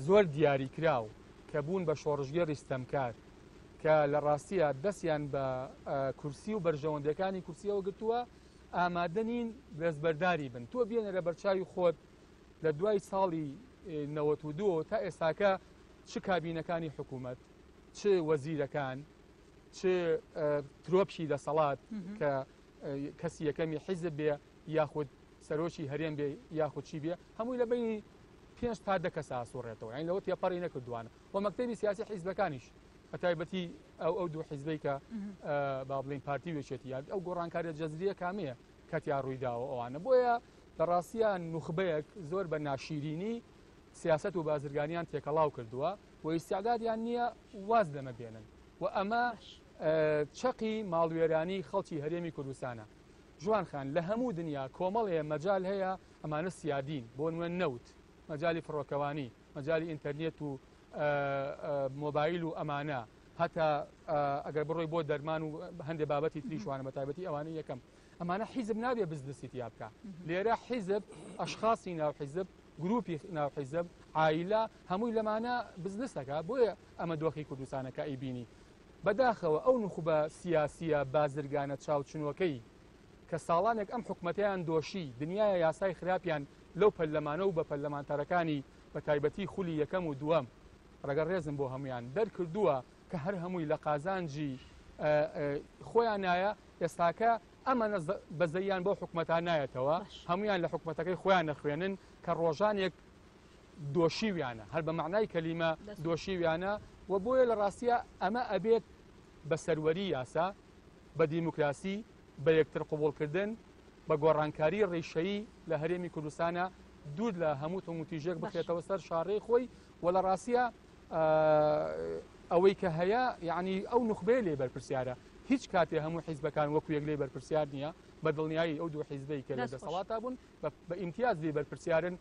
زۆر دیاری کراو کە بوون بە شۆڕژگەر ڕیستەمکار کە لە ڕاستیە دەستیان بە کورسی و بەرژەوەندەکانی کورسیەوە گرتووە ئامادەنین دەستبەرداری بن. تۆ بێنە لە بەرچاوی خۆت لە دوای ساڵی 92 تا ئێستاکە چ کابینەکانی حکوومەت، چ وەزیرەکان، چ ترۆپشی دەسەڵات کە کەسی یەکەمی حیزب بێ یاخود سەرۆکی هەرێم بێ یاخود چی بێ هەمووی لە بینی 5 تا 10 کەس ئاسوڕێتەوە. یعنی لەوە تێپەڕی نەکردووانە. و مەکتەبی سیاسی حیزبەکانیش بە تایبەتی ئەو دوو حیزبەی کە با بڵین پارتی وێچێتیان ئەو گۆڕانکاریە جەزریە کامەیە کەتیان ڕوویداوە ئەوانە. بۆیە لە ڕاستیان نوخبەیەک زۆر بە ناشیرینی سیاست و بازرگانیان تێکەڵاو کردووە و ئیسیعدادیان نییە واز لەمە بێنن و ئەمە چەقی ماڵوێرانی خەڵکی هەرێمی کوردستانە. جوان خان لە هەموو دنیا کۆمەڵەیە مەجال هەیە ئەمانە سیادین بۆ نوێ نەوت مەجای فڕۆکەوانی مەجای ئینتەرنێت و مۆبایل و ئەمانە هەتا ئەگەر بڕۆی بۆ دەرمان و هەندێک بابەتی تریشوانە بە تایبەتی ئەوانەی یەکەم ئەمانە حیزب نابێ بزنسی تیا بکە لێرە حیزب ئەشخاصی ناو حیزب گروپی ناو حیزب عائلە هەمووی لەمانە بزنسەکە بۆیە ئەمە دۆخی کوردستانەکە ئەیبینی بەداخەوە ئەو نخبە سیاسیە بازرگانە چاوچنوەکەی کە ساڵانێک ئەم حکومەتیان دۆشی دنیای یاسای خراپیان لەو پەرلەمانە و بە پەرلەمانتەرەکانی بە تایبەتی خولی یەکەم و دووەم ڕەگە ڕێزم بۆ هەمویان دەرکردووە کە هەر هەمووی لە قازانجی خۆیان نایە ئێستاکە ئەمە بەزەیان بۆ حکومەتان نایەتەوە هەمویان لە حکومەتەکەی خۆیان نەخوێنن کە ڕۆژانێک دۆشیویانە هەر بە معنای کەلیمە دۆشیویانە و بۆیە لە ڕاستیە ئەمە ئەبێت بە سەروەری یاسا بە دیموکراسی بە یەکتر قوبوڵکردن بە گۆڕانکاری ڕێشەیی لە هەرێمی کوردستانە دوور لە هەموو تۆموتیژێک بخێتەوە سەر شارڕێی خۆی و لە ڕاستیە ئەوەی کە هەیە یعنی ئەو نخبەیە لێ بەرپرسیارە هیچ کاتێ هەموو حیزبەکان وەکو یەک لێ بەرپرسیار نییە بە دڵنیایی ئەو دوو حیزبەی کە لە دەسەڵاتە بوون بە ئیمتیاز لێ بەرپرسیارن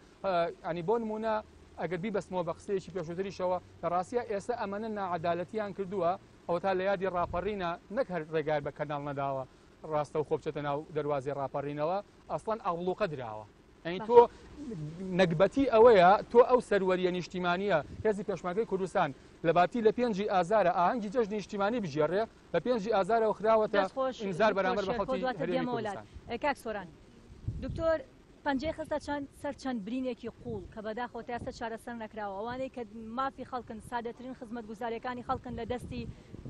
ینی بۆ نمونە ئەگەر بیبەستمەوە بە قسەیەکی پێشووتریشەوە لە ڕاستیە ئێستا ئەمەنە ناعەدالەتیان کردووە ئەوە تا لە یادی ڕاپەڕینە نەک هەر ڕێگای بە کەناڵ نەداوە ڕاستە و خۆبچێتە ناو دەواازی ڕاپەڕینەوە ئەسڵەن ئەوڵوقە درراوە ئەین تۆ نەکبەتی ئەوەیە تۆ ئەو سەروەریە نیشتیمانیە هێزی پێشمەرگەی کوردستان لە باتی لە 5 ئازارە ئاهەنگی جەژنی نیشتیمانی بژێڕێ لە 5 ئازارەوە خراوەتە ئینزار بەرامبەر بە خەڵکی هەرێمی کوردستان. کاک سۆران دکتۆر پەنجەی خستە سەر چەند برینێکی قوڵ کە بەداخەوە تا ئێستا چارەسەر نەکراوە ئەوانەی کە مافی خەڵکن سادەترین خزمەتگوزاریەکانی خەڵکن لە دەستی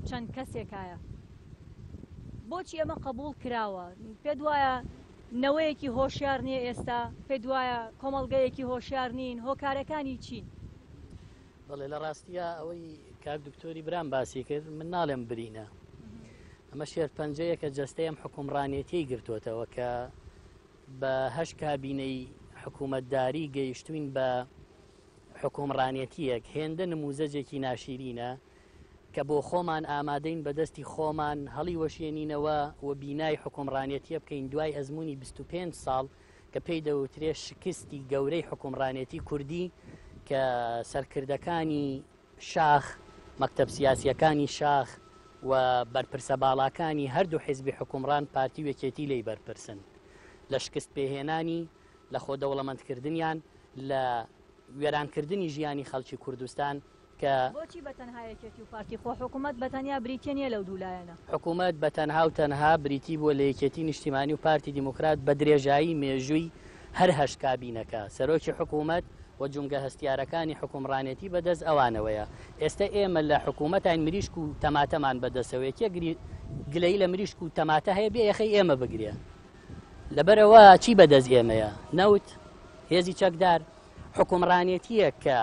چەند کەسێکایە بۆچی ئەمە قبول کراوە پێ وایە نەوەیەکی هۆشیار نییە ئێستا پێ وایە کۆمەڵگەیەکی هۆشیار نین هۆکارەکانی چین؟ بەڵێ لە ڕاستیە ئەوەی کاک دکتۆری برام باسی کرد من ناڵێم برینە ئەمە شێرپەنجەیە کە جەستەی ئەم حکومڕانێتی گرتوۆتەوە کە بە هەش کابینەی حکوومەتداری گەیشتوین بە حکومڕانێتیەک هێندە نموزەجێکی ناشیرینە کە بۆ خۆمان ئامادەین بەدەستی خۆمان هەڵی وەشێنینەوە و بینای حکومڕانێتیە بکەین دوای ئەزمموی 25 ساڵ کە پێی دەوترێت شکستی گەورەی حکومڕانێتی کوردی کە سەرکردەکانی شاخ مەکتەب سیاسیەکانی شاخ و بەرپرسە باڵاکانی هەردوو حیزبی حکومڕان پارتی وەکێتی لی بەرپرسن لە شکست پێهێنانی لە خۆ دەوڵەمەندکردنیان لە وێرانکردنی ژیانی خەڵکی کوردستان کە بۆچی بەتەنهایەکێتی و پارتی خۆ حکوومەت بەتەنیا بریتە نیە لەو دوولایەنە حکوومەت بەتەنها و تەنها بریتی بووە لە یەکێتی نیشتیمانی و پارتی دیموکرات بە درێژایی مێژووی هەر هەش کابینەکە سەرۆکی حکوومەت و جونگە هەستیارەکانی حکومڕانێتی بەدەست ئەوانەوەیە ئێستا ئێمە لە حکوومەتان مریشک و تەماتەمان بەدەستەوەیەکە گلەی لە مریشک و تەماتە هەیە بێ یەخەی ئێمە بگرێ لەبەرەوە چی بەدەست ئێمەیە نەوت هێزی چەکدار حکومڕانێتیە کە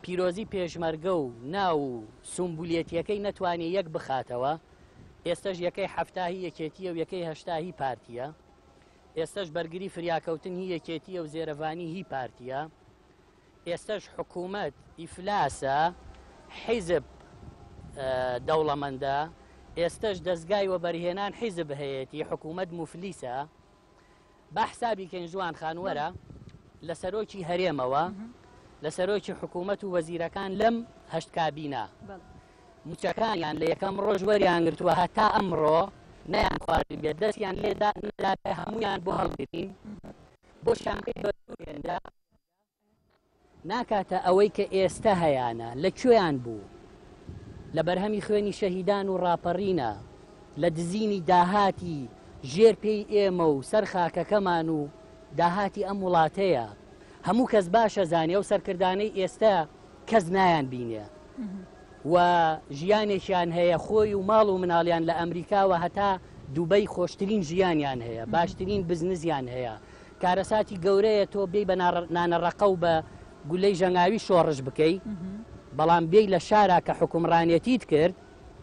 پیرۆزی پێشمەرگە و ناو سومبولێتیەکەی نەتوانێت یەک بخاتەوە ئێستش یەکەی هەفتاهی یەکێتیە و یەکەی هەشتاهی پارتیە ئێستش بەرگری فریاکەوتنی یەکێتیە و زێرەڤانی هی پارتیە ئێستش حکوومەت ئیفلاسە حیزب دەوڵەمەندە ئێستش دەستگای وەبەرهێنان حیزب هەیەتی حکوومەت موفلیسە با حسابی کەین جوان خانوەرە لە سەرۆکی هەرێمەوە لە سەرۆکی حکوومەت و وەزیرەکان لەم هەشت کابینە موچەکانیان لە یەکەم ڕۆژ وەریان گرتووە هەتا ئەمڕۆ نەیان خواردی بێت دەستیان لێدا هەمویان بۆ هەڵگرین بۆ شانکەی بەهێندا ناکاتە ئەوەی کە ئێستا هەیەە لەکوێیان بوو لە بەرهەمی خوێنی شەهیدان و ڕاپەڕینە لە دزینی داهاتی ژێر پێی ئێمە و سەر خاکەکەمان و داهاتی ئەم وڵاتەیە هەموو کەس باشە زانێ و سەرکردانەی ئێستا کەس نایان بینێ و ژیانێکیان هەیە خۆی و ماڵ و مناڵیان لە ئەمریکاوە هەتا دووبەی خۆشترین ژیانیان هەیە باشترین بزنزیان هەیە کارەساتی گەورەیە تۆ بێی بە نانەڕەقە و بە گولەی ژەنگاوی شۆڕش بکەی بەڵام بێی لە شارە کە حکومڕانێتیت کرد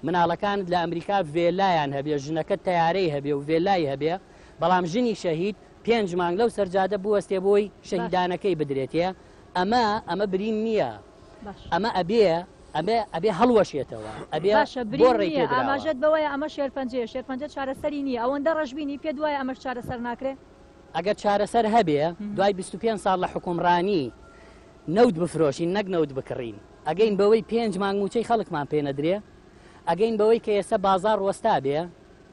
مناڵەکانت لە ئەمریکا ڤێلایان هەبێ ژنەکەت تەیارەی هەبێ و ڤێلای هەبێ بەڵام ژنی شەهید 5 مانگ لەو سەرجادە بوەستێ بۆی شەهیدانەکەی بدرێتێ ئەمە برین نییە ئەمە ئەبێ هەڵوەشێتەوە ئەبێ باشە برین ئاماژەت بەوەیە ئەمە شێرپەنجە چارەسەری نییە ئەوەندە ڕژبینی پێ دوایە ئەمەش چارەسەر ناکرێت ئەگەر چارەسەر هەبێ دوای 25 ساڵ لە حکومڕانی نەوت بفرۆشین نەک نەوت بکڕین ئەگەین بەوەی 5 مانگ موچەی خەڵکمان پێ نەدرێ ئەگەین بەوەی کە ئێستا بازار وەستا بێ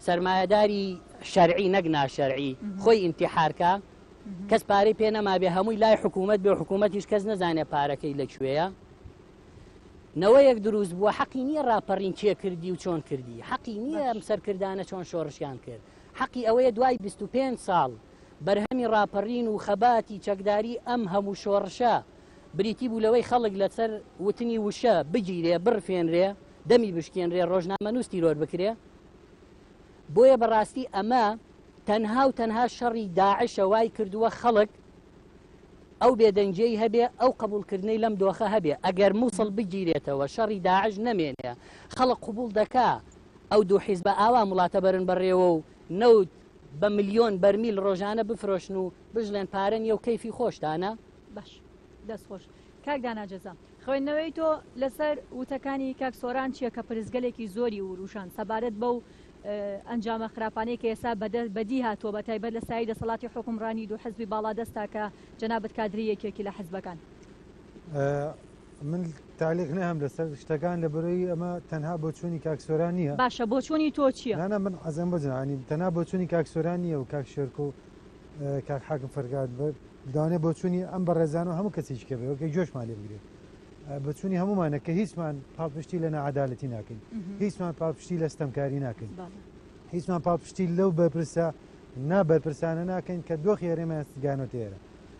سەرمایهداری شەرعی نەک ناشەرعی خۆی ئیمتیحارکە کەس پارەی پێ نەما بێ هەمووی لای حکوومەت بێ حکوومەتیش کەس نەزانێ پارەکەی لەکوێیە نەوەیەک دروست بووە حەقی نییە ڕاپەڕین چێ کردی و چۆن کردی حەقی نییە ئەم سەرکردانە چۆن شۆڕشیان کرد حەقی ئەوەیە دوای 25 ساڵ بەرهەمی ڕاپەڕین و خەباتی چەکداری ئەم هەموو شۆڕشە بریتی بوو لەوەی خەڵک لەسەر وتنی وشە بگیرێ بڕفێنرێ دەمی بشکێنرێ ڕۆژنامە نووس تیرۆر بکرێ بۆیە بەڕاستی ئەمە تەنها و تەنها شەڕی داعشە وای کردووە خەڵک ئەو بێدەنجەی هەبێ ئەو قبولکردنەی لەم دۆخە هەبێ ئەگەر مووسڵ بگیرێتەوە شەڕی داعش نەمێنێ خەڵک قبول دەکا ئەو دوو حیزبە ئاوا وڵاتە بەرن بەڕێوە و نەوت بە ملیۆن بەرمیل ڕۆژانە بفرۆشن و بژلێن پارە نیە و کەیفی خۆشتانە باش دەستخۆش کاک داناجەزا خوێندنەوەی تۆ لەسەر وتەکانی کاک سۆران چییە کە پرزگەلێکی زۆری وروشان سەبارەت بەو ئەنجامە خراپانەی کە ئێستا بەدی هاتووە بە تایبەت لە سایی دەسەڵاتی حکومڕانی دوو حزبی باڵادەستا کە جەنابەت کادری یەکێکی لە حزبەکان من تعلیق نەهم لەسەر شتەکان لە بەرەوەی ئەمە تەنها بۆ چوونی کاک سۆران نییە باشە بۆ چوونی تۆ چییە؟ نانە من ئەزم بزانانی تەنها بۆ چوونی کاک سۆران نییە و کاک شێرکۆ و کاک حاکم فەرگاد داوانێ بۆ چوونی ئەم بەڕێزان و هەموو کەسیش کە بێەوەکە جۆشمان لێ بگرێت بە چوونی هەمومانە کە هیچمان پاڵپشتی لە نەعەدالەتی ناکەین هیچمان پاڵپشتی لە ستەمکاری ناکەین هیچمان پاڵپشتی لەو بەرپرسە نابەرپرسانە ناکەین کە دۆخی هەرێمە گانۆ تێرە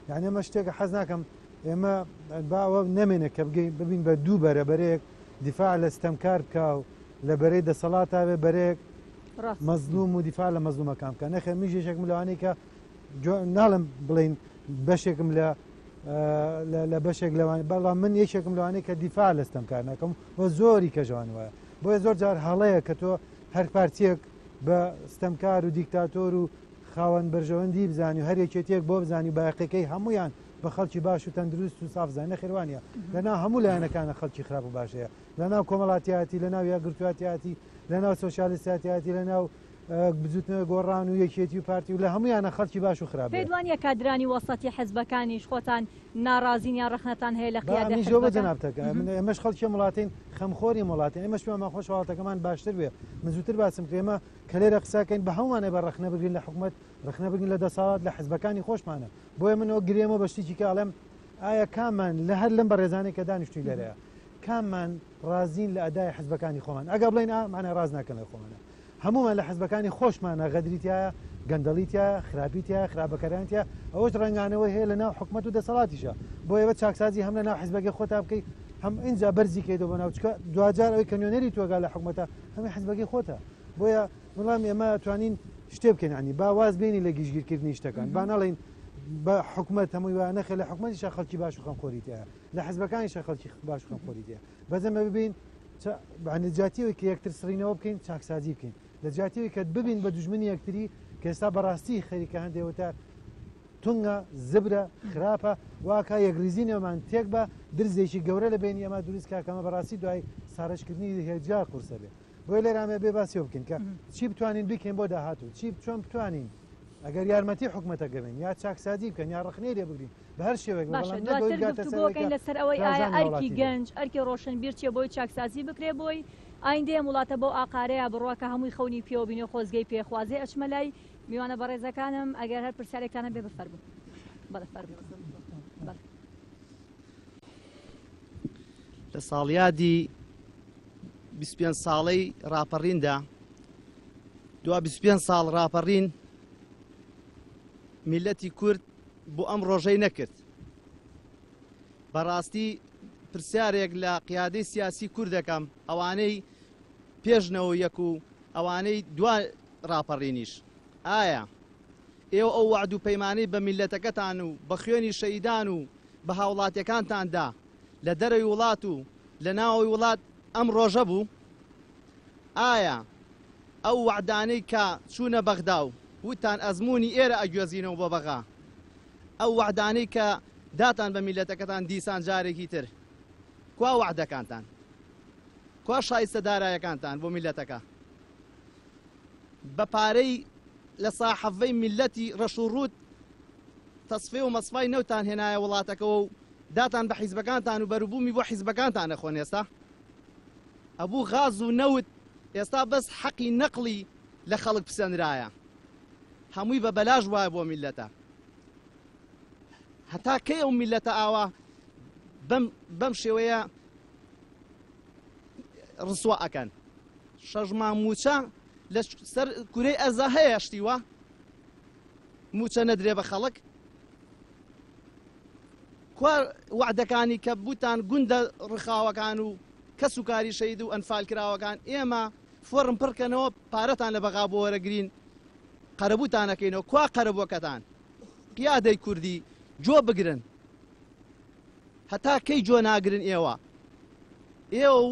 یعنی ئەمە شتێکە حەز ناکەم ئێمە باوە نەمێنێت کە ببین بە دوو بەرەبەرێک دیفاع لە ستەمکار بکە و لە بەرەی دەسەڵات تاوێ بەرێک مەزلوم و دیفاع لە مەزلومەکان بکە نەخێ میژێشێک ملوانەی کە ناڵم بڵین بەشێکم لە بەشێک لەوان بەڵام من یەکێکم لەوانەیە کە دیفاع لە ستەمکار ناکەم بۆ زۆری کەژوان وایە بۆیە زۆر جار هەڵەیە کە تۆ هەر پارتیەک بە ستەمکار و دیکتاتۆر و خاوەن بەرژەوەندی بزانی و هەر یەکێتێک بۆ بزانی باقیەکەی هەمویان بە خەڵکی باش و تەندروست و سافزانە خێوانە لەناو هەموو لایەنەکانە خەڵکی خراپ و باشەیە لەناو کۆمەڵاتیاتی لەناو یاگرتواتیاتی لەناو سۆشیالیستاتیاتی لەناو بجوتنەوە گۆڕان و یەکێتی و پارتی و لە هەمویانە خەڵکی باش و خراپ پێت وانە کادرانی وەسەتی حزبەکانیش خۆتان ناڕازینیان ڕخنەتان هەیە لە قیادەژۆ جەنابتەکە ئێمەش خەڵکی وڵاتین خەمخۆری وڵاتین ئێمەش پێمان خۆش وڵاتەکەمان باشتر بێ من زووتر باسم کرێمە کە لێرە قساکەین بە هەمومانێ بە ڕخنە بگرین لە حکوومەت ڕخنە بگرین لە دەسەڵات لە حزبەکانی خۆشمانە بۆیە منەوە گرێمە بە شتێکی کاڵێم ئایا کاممان لە هەر لەم بەڕێزانەی کە دانیشتوی لێرەیە کاممان ڕازین لە ئەدای حزبەکانی خۆمان ئەگە بڵین ئامانە ڕاز ناکەن لە خۆمانە هەمومان لە حزبەکانی خۆشمانە غەدریتیایە گەندەڵیتە خراپیتە خراپەکەرانتە ئەوەش ڕنگانەوەی هەیە لە ناو حکوومەت و دەسەڵاتیشە بۆ ئێوە چاکسازی هەم لە ناو حزبەکە خۆتا بکەیت هەم اینجا بەرزی کەیتەوە بە ناوچکە دوجار ئەوەی کەنیۆنەری تۆگا لە حکوومەتە هەمووی حزبەکەی خۆتە بۆیە وەڵام ئێمە توانین شتێ بکەین عنی باواز بینی لە گیشتگیرکردنی شتەکان با نەڵێن بە حکوومەت هەمووی وایە نەخێ لە حکوومەتیشە خەڵکی باش و خەمخۆریتەیە لە حزبەکانیشە خەڵکی باش و خەمخۆریتەیە بەزەمە ببین جاتیەوەی کە یەکتر سڕینەوە بکەین چاکسازی بکەین لە جاتیەوەی کە ببین بە دوژمنی یەکتری کە ئێستا بەڕاستی خەریکە هەندێکوەتە تونگە زبرە خراپە واکە یەکریزینەوەمان تێک بە درزێکی گەورە لە بینی ئەمە دروست کاکەمە بەڕاستی دوای ساڕشکردنی هێجار قورسە بێ بۆی لێرامێ بێ باسیەوە بکەین کە چی بتوانین بکەین بۆ داهاتوو چی چۆن بتوانین ئەگەر یارمەتی حکوومەتە گەبین یا چاکسازی بکەن یا ڕخنەی لێ بگرین بە هەر شێوەیەک باشەکەین لەسەر ئەوەی ئایا ئەرکی گەنج ئەرکی ڕۆشنبیر چیە بۆی چاکسازی بکرێ بۆی ئایندێ وڵاتە بۆ ئاقارەیە بڕواکە هەمووی خەونی پێوە بینێ خۆزگەی پێخوازێ ئەچمە لای میوانە بەڕێزەکانم ئەگەر هەر پرسیارێکتانە بێ بفەرمون لە ساڵیادی 25 ساڵەی ڕاپەڕیندا دو 25 ساڵ ڕاپەڕین میلەتی کورد بۆ ئەم ڕۆژەی نەکرد بەڕاستی پرسیارێک لە قیادەی سیاسی کوردەکەم ئەوانەی پێشنەوە یەک و ئەوانەی دوای ڕاپەڕینیش ئایا ئێوە ئەو وعد و پەیمانەی بە میلەتەکەتان و بە خوێنی شەیدان و بە هاوڵاتیەکانتاندا لە دەرەوەی وڵات و لە ناوەوەی وڵات ئەم ڕۆژە بوو ئایا ئەو وعدانەی کە چوونە بەغدا و وتان ئەزمموی ئێرە ئەگوێزینەوە بە بەغا ئەو وعدانەی کە داتان بە میلەتەکەتان دیسان جارێکی تر کوا وعدەکانتان کوا شایستە دارایەکانتان بۆ میلەتەکە بە پارەی لە ساحەڤەی میلەتی ڕەشوڕوت تەسفێ و مەسفای نەوتان هێنایە وڵاتەکەەوە و داتان بە حیزبەکانتان و بەروبوومی بۆ حیزبەکانتان نەخۆن ئێستا ئەبوو غاز و نەوت ئێستا بەس حەقی نەقلی لە خەڵک پسەندرایە هەمووی بە بەلاژ وایە بۆ میلەتە هەتا کەی ئەو میلەتە ئاوا بەم شێوەیە ڕسوا ئەکەن شەژمان موچە لە سەر کورەی ئەرزا هەیە شتیوە موچە نەدرێ بە خەڵک کوا وعدەکانی کە بوتان گوندە ڕخاوەکان و کە سوکاری شەید و ئەنفال کراوەکان ئێمە فۆرم پڕکەنەوە پارەتان لە بەغا بۆ وەرەگرین قەرەبووتانەکەینەوە کوا قەرەبووەکەتان قیادەی کوردی جۆ بگرن هەتا کەی جۆ ناگرن ئێوە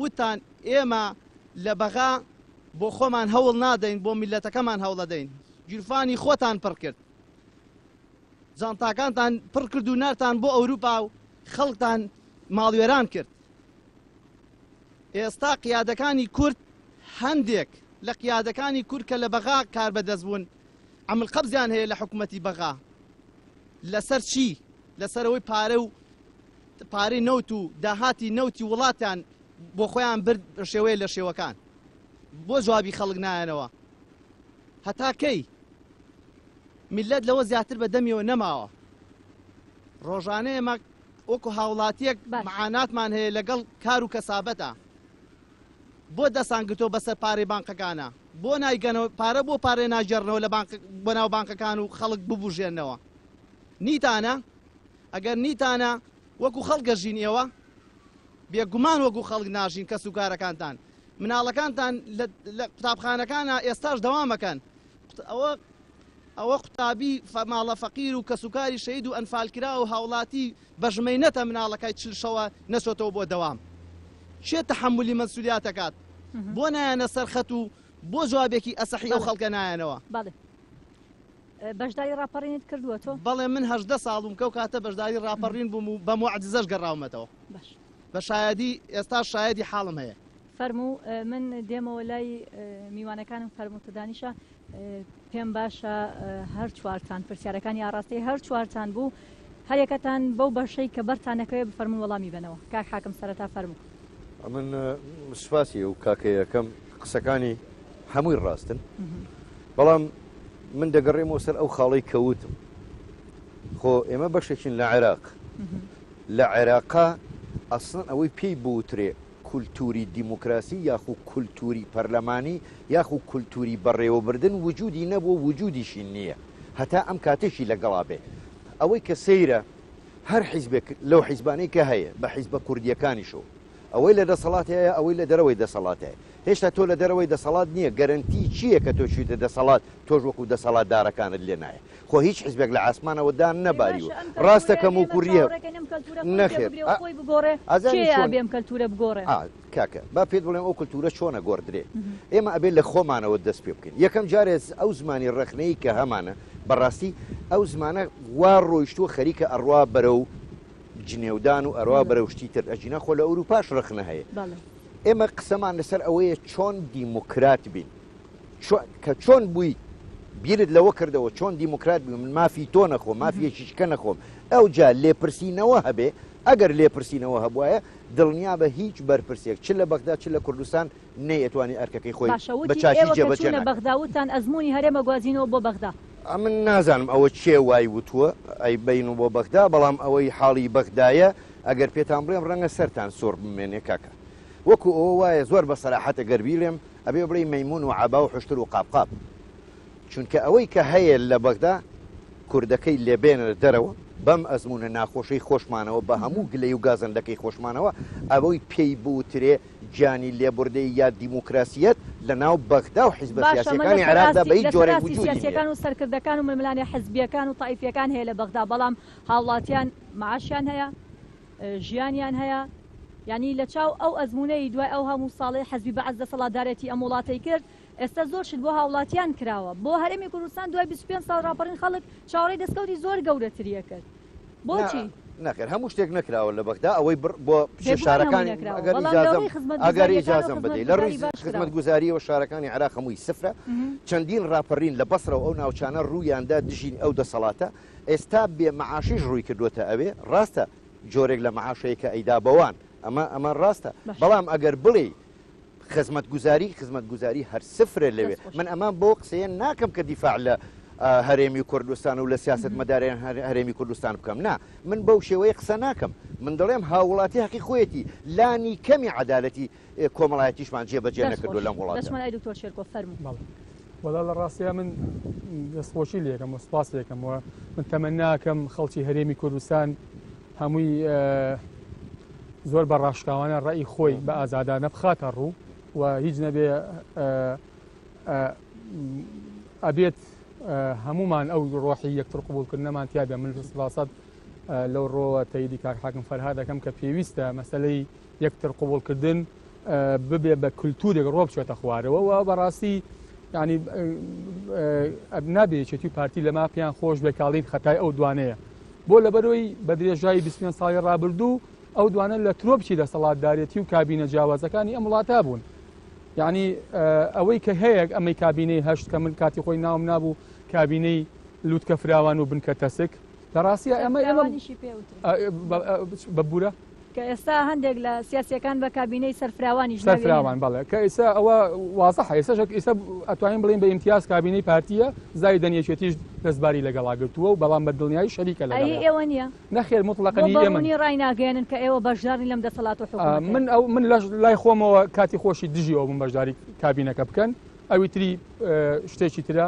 وتان ئێمە لە بەغا بۆ خۆمان هەوڵ نادەین بۆ میلەتەکەمان هەوڵەدەین گیرفانی خۆتان پڕ کرد جانتاکانتان پڕ کرد و نارتان بۆ ئەوروپا و خەڵکتان ماڵوێران کرد ئێستا قیادەکانی کورد هەندێک لە قیادەکانی کورد کە لە بەغا کار بەدەست بوون عەمل قەبزیان هەیە لە حکوومەتی بەغا لەسەر چی لەسەرەوەی پارە و پارەی نەوت و داهاتی نەوتی وڵاتیان بۆ خۆیان برد شێوەیە لە شێوەکان بۆ جوابی خەڵک نایەنەوە هەتا کەی میلەت لەوە زیاتر بە دەمیەوە نەماوە ڕۆژانەیە ئێمە وەکو هاوڵاتیەک معاناتمان هەیە لەگەڵ کار و کەسابەتە بۆ دەسانگرتۆ بەسەر پارەی بانقەکانە بۆ نایگەنەوە پارە بۆ پارەی ناجێڕنەوە لە بۆ ناو بانقەکان و خەڵک ببوژێنەوە نیتانە ئەگەر نیتانە وەکو خەڵگەژین ئێوە بێگومان وەکو خەڵک ناژین کە سوکارەکانتان مناڵەکانتان لە قوتابخانەکانە ئێستاش دەوامەکەن ئەوە قوتابی ماڵە فەقیر و کە سوکاری شەید و ئەنفالکرا و هاوڵاتی بەژمەینەتە مناڵەکەی چشەوە نەچۆتەوە بۆ دەوام چێ تەحەمولی مەسئولیاتەکات بۆ نایەنە سەرخەت و بۆ جوابێکی ئەسەحی ئەو خەڵکە نایەنەوە بەشداری ڕاپەڕینت کردووە تۆ بەڵێ من 18 ساڵم کەو کاتە بەشداری ڕاپەڕین بووم و بە موعجزەش گەڕاومەتەوە بە شایەدی ئێستا شایەدی حاڵم هەیە فەرموو من دێمەوە لای میوانەکانم فەرمووتە دانیشە پێم باشە هەر چوارتان پرسیارەکانی ئاڕاستی هەر چوارتان بوو هەرێکەتان بەو بەشەی کە بەرتانەکەوێ بفەرمون وەڵامی بنەوە کاک حاکم سەرەتا فەرموو من سوپاسی و کاکەیەکەم قسەکانی هەمووی ڕاستن بەڵام من دەگەڕێمەوە سەر ئەو خاڵەی کەوتم خۆ ئێمە بەشێکین لە عێراق لە عێراقا ئەسڵەن ئەوەی پێی بوترێ کولتوری دیموکراسی یاخو کولتوری پەرلەمانی یاخو کولتوری بەڕێوەبردن وجودی نەبوو وجودیشی نییە هەتا ئەم کاتێکی لەگەڵا بێ ئەوەی کە سەیرە هەر حیزبێک لەو حیزبانەی کە هەیە بە حیزبە کوردیەکانیشەوە ئەوەی لە دەسەڵات هەیە ئەوەی لە دەرەوەی دەسەڵات هەیە هێشتا تۆ لە دەرەوەی دەسەڵات نییە گەرنتی چییە کە تۆ چیتە دەسەڵات تۆش وەکو دەسەڵات دارەکانت لێ نایە خۆ هیچ حیزبێک لە ئاسمانەوە دان نەباریوە ڕاستەکەم و کوڕیە نەخێر بێم کەلتورە بگۆڕێ کاکە با پێت بڵێم ئەو کللتورە چۆنە گۆڕدرێ ئێمە ئەبێت لە خۆمانەوە دەست پێ بکەین یەکەم جارێز ئەو زمانی ڕخنەی کە هەمانە بەڕاستی ئەو زمانە وا ڕۆیشتووە خەریکە ئەڕوا بەرە و جنێودان و ئەڕوا بەرەوشتی تر ئەجینا خۆ لە ئەوروپاش ڕخنە هەیە ئێمە قسەمان لەسەر ئەوەیە چۆن دیموکرات بین کە چۆن بووی بیرت لەوە کردەوە چۆن دیموکرات بوو من مافی تۆ نەخۆم مافیەکیشکە نەخۆم ئەو جا لێپرسینەوە هەبێ ئەگەر لێپرسینەوە هەبواە دڵنیا بە هیچ بەرپرسێک چ لە بەغدا چ لە کوردستان نەیەتوانی ئەرکەکەی خۆی بەچاشی جێبەجێ بەغداوتان ئەزمموی هەرێمە گوازینەوە بۆ بەغدا من نازانم ئەوە چێ وای وتووە ئەی بین و بۆ بەغدا بەڵام ئەوەی حاڵی بەغدایە ئەگەر پێتان بڵێم ڕەنگە سەرتان سۆر بمێنێ کاکە وەکو ئەوە وایە زۆر بە سەراحەتە گەربیلێم ئەبێ بڵێ مەیمون و عەبا و حشتر و قاپقاپ چونکە ئەوەی کە هەیە لە بەغدا کوردەکەی لێبێنە دەرەوە بەم ئەزمونە ناخۆشەی خۆشمانەوە بە هەموو گلەی و گازەندەکەی خۆشمانەوە ئەوەی پێی بوترێ جانی لێبوردەی یا دیموکراسیەت لە ناو بەغدا و حیزبە سیاسیەکانی عێراقدا بە هیچ جۆرێک وجودی نییە سیاسیەکان و سەرکردەکان و ململانی حیزبیەکان و تایفیەکان هەیە لە بەغدا بەڵام هاوڵاتیان معاشیان هەیە ژیانیان هەیە یعنی لە چاو ئەو ئەزمونەی دوای ئەو هەموو ساڵی حەزبی بەعەز دەسەڵاتدارێتی ئەم وڵاتەی کرد ئێستا زۆر شت بۆ هاوڵاتیان کراوە بۆ هەرێمی کوردستان دوای 25 ساڵ ڕاپەڕین خەڵک چاوەڕێی دەستکەوتی زۆر گەورەتریە کرد بۆچی ناخێر هەموو شتێک نەکراوە لە بەغدا ئەوەی بۆ شارەکانی ئەگەر ئیجازەم بدەیت لە ڕووی خزمەت گوزاریەوە شارەکانی عێراق هەمووی سفرە چەندین ڕاپەڕین لە بەسرە ئەو ناوچانە ڕوویاندا دژین ئەو دەسەڵاتە ئێستا بێ مەعاشیش ڕووی کردوتە ئەوێ ڕاستە جۆرێک لە مەعاشەیە کە ئەیدا بەوان ئەمە ڕاستە بەڵام ئەگەر بڵێ خزمەت گوزاری هەر سفرە لەوێ من ئەمان بۆ قسەیە ناکەم کە دیفاع لە هەرێمی کوردستان و لە سیاست مەداریان هەرێمی کوردستان بکەم نا من بەو شێوەیە قسە ناکەم من دەڵێم هاوڵاتی حەقی خۆیەتی لانی کەمی عەدالەتی کۆمەڵایەتیشمان جێبەجێ نەکردو لەم وڵاتە. وەڵا لە ڕاستیە من دەستخۆشی لێکم و سپاس لێکمەوە من تەمەناکەم خەڵکی هەرێمی کوردستان هەمووی زۆر بە ڕاشکاوانە ڕێی خۆی بە ئازادانە بخاتە ڕوو و هیچ نەبێ ئەبێت هەمومان ئەو ڕۆحی یەکتر قبولکردنەمان تیادا من سڵاسەد لەو ڕۆوە تەیدی کاک حاکم فەرها دەکەم کە پێویستە مەسەلەی یەکتر قبولکردن ببێ بە کولتورێک ڕۆ بچێتە خوارەوە و بەڕاستی ینی نابێتێتی پارتی لەما پێیان خۆش بێکاڵین خەتای ئەو دوانەیە بۆ لەبەرەوەی بە درێژایی 25 ساڵی ڕابردوو ئەو دوانە لە ترۆپچی دەسەڵاتدارێتی و کابینە جیاوازەکانی ئەم وڵاتە بوون یعنی ئەوەی کە هەیە ئەمەی کابینەی هەشت کە من کاتی خۆی ناوم نابوو کابینەی لوتکە فراوان و بنکە تەسک لە ڕاستیە ئەمە بەبوورە کە ئێستا هەندێک لە سیاسیەکان بە کابینەی سەرفراوانی سەرفراوان بەڵێ کە ئێستا ئەوە وازەح ئێستاژێک ئێستا ئەتوانین بڵین بە ئیمتیاز کابینەی پارتیە زای دەنیەکێتیش دەستباری لەگەڵاگرتووە و بەڵام بە دڵنیایی شەریکە لە ئێوە نییە نەخێر مطلقنی ئێمە ڕای ناگەێنن کە ئێوە بەشداری لەم دەسەڵات و حکومەت من لای خۆمەوە کاتی خۆشی دژیەوە بم بەشداری کابینەکە بکەن ئەوی تری شتێکی ترە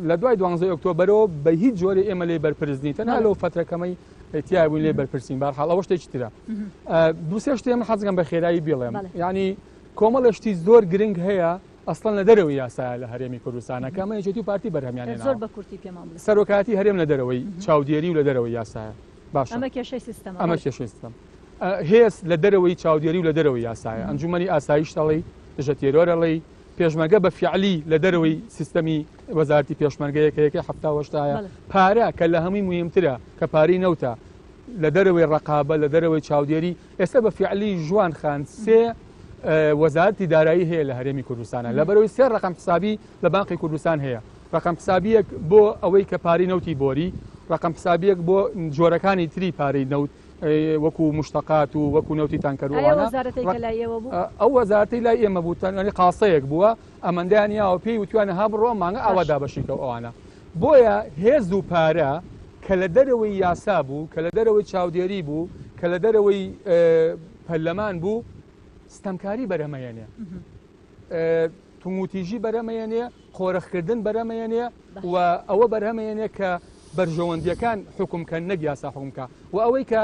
لە دوای 12 ئۆکتۆبرەوە بە هیچ جۆرە ئێمە لێ بەرپرسنی تەنها لەو فترەکەمەی تیابووین لێ بەرپرسین بارحاڵ ئەوە شتێکی ترە دووسێ شتێ من حەزگەم بە خێرایی بڵێم ینی کۆمەڵە شتی زۆر گرنگ هەیە ئەسڵەن لە دەرەوەی یاسایە لە هەرێمی کوردستانەکە ئەمە یەکێتی و پارتی بەرهەمیانێناوە زۆر بە کورتی پێمان بڵێ سەرۆکاتی هەرێم لە دەرەوەی چاودێری و لە دەرەوەی یاسایە باش ئەمە کێشەی سیستەمە ئەمە کێشەی سیستەم هێز لە دەرەوەی چاودێری و لە دەرەوەی یاسایە ئەنجومەنی ئاسایش دەڵێ دژە تێرۆرەڵێ پێشمەرگە بە فیعلی لە دەرەوەی سیستەمی وەزارەتی پێشمەرگەیەکەیەکی هەفتا وەشتایە پارە کە لە هەمووی مهمترە کە پارەی نەوتە لە دەرەوەی ڕقابە لە دەرەوەی چاودێری ئێستا بە فیعلی جوان خان سێ وەزارەتی دارایی هەیە لە هەرێمی کوردستانە لەبەرەوەی سێ ڕقم حسابی لە بانقی کوردستان هەیە ڕقم حسابیەک بۆ ئەوەی کە پارەی نەوتی بۆری ڕقم حسابیەک بۆ جۆرەکانی تری پارەی نەوت وەکو مشتقات و وەکو نەوتی تانکەروانە ئەو وەزارەتی لای ئێمە بووتەنی قاسەیەک بووە ئەمەندیانیاوە پێی وتوانە ها بڕۆ مانگە ئاوادا بەشیکە ئەوانە بۆیە هێز و پارە کە لە دەرەوەی یاسا بوو کە لە دەرەوەی چاودێری بوو کە لە دەرەوەی پەرلەمان بوو ستەمکاری بەرەمەیەنێ توموتیژی بەرەمەیەنێ قۆرەخکردن بەرەمەیەنێ و ئەوە بەرهەمەیەنێ کە بەرژەوەندیەکان حکومکە نەک یاسا حکومکە و ئەوەی کە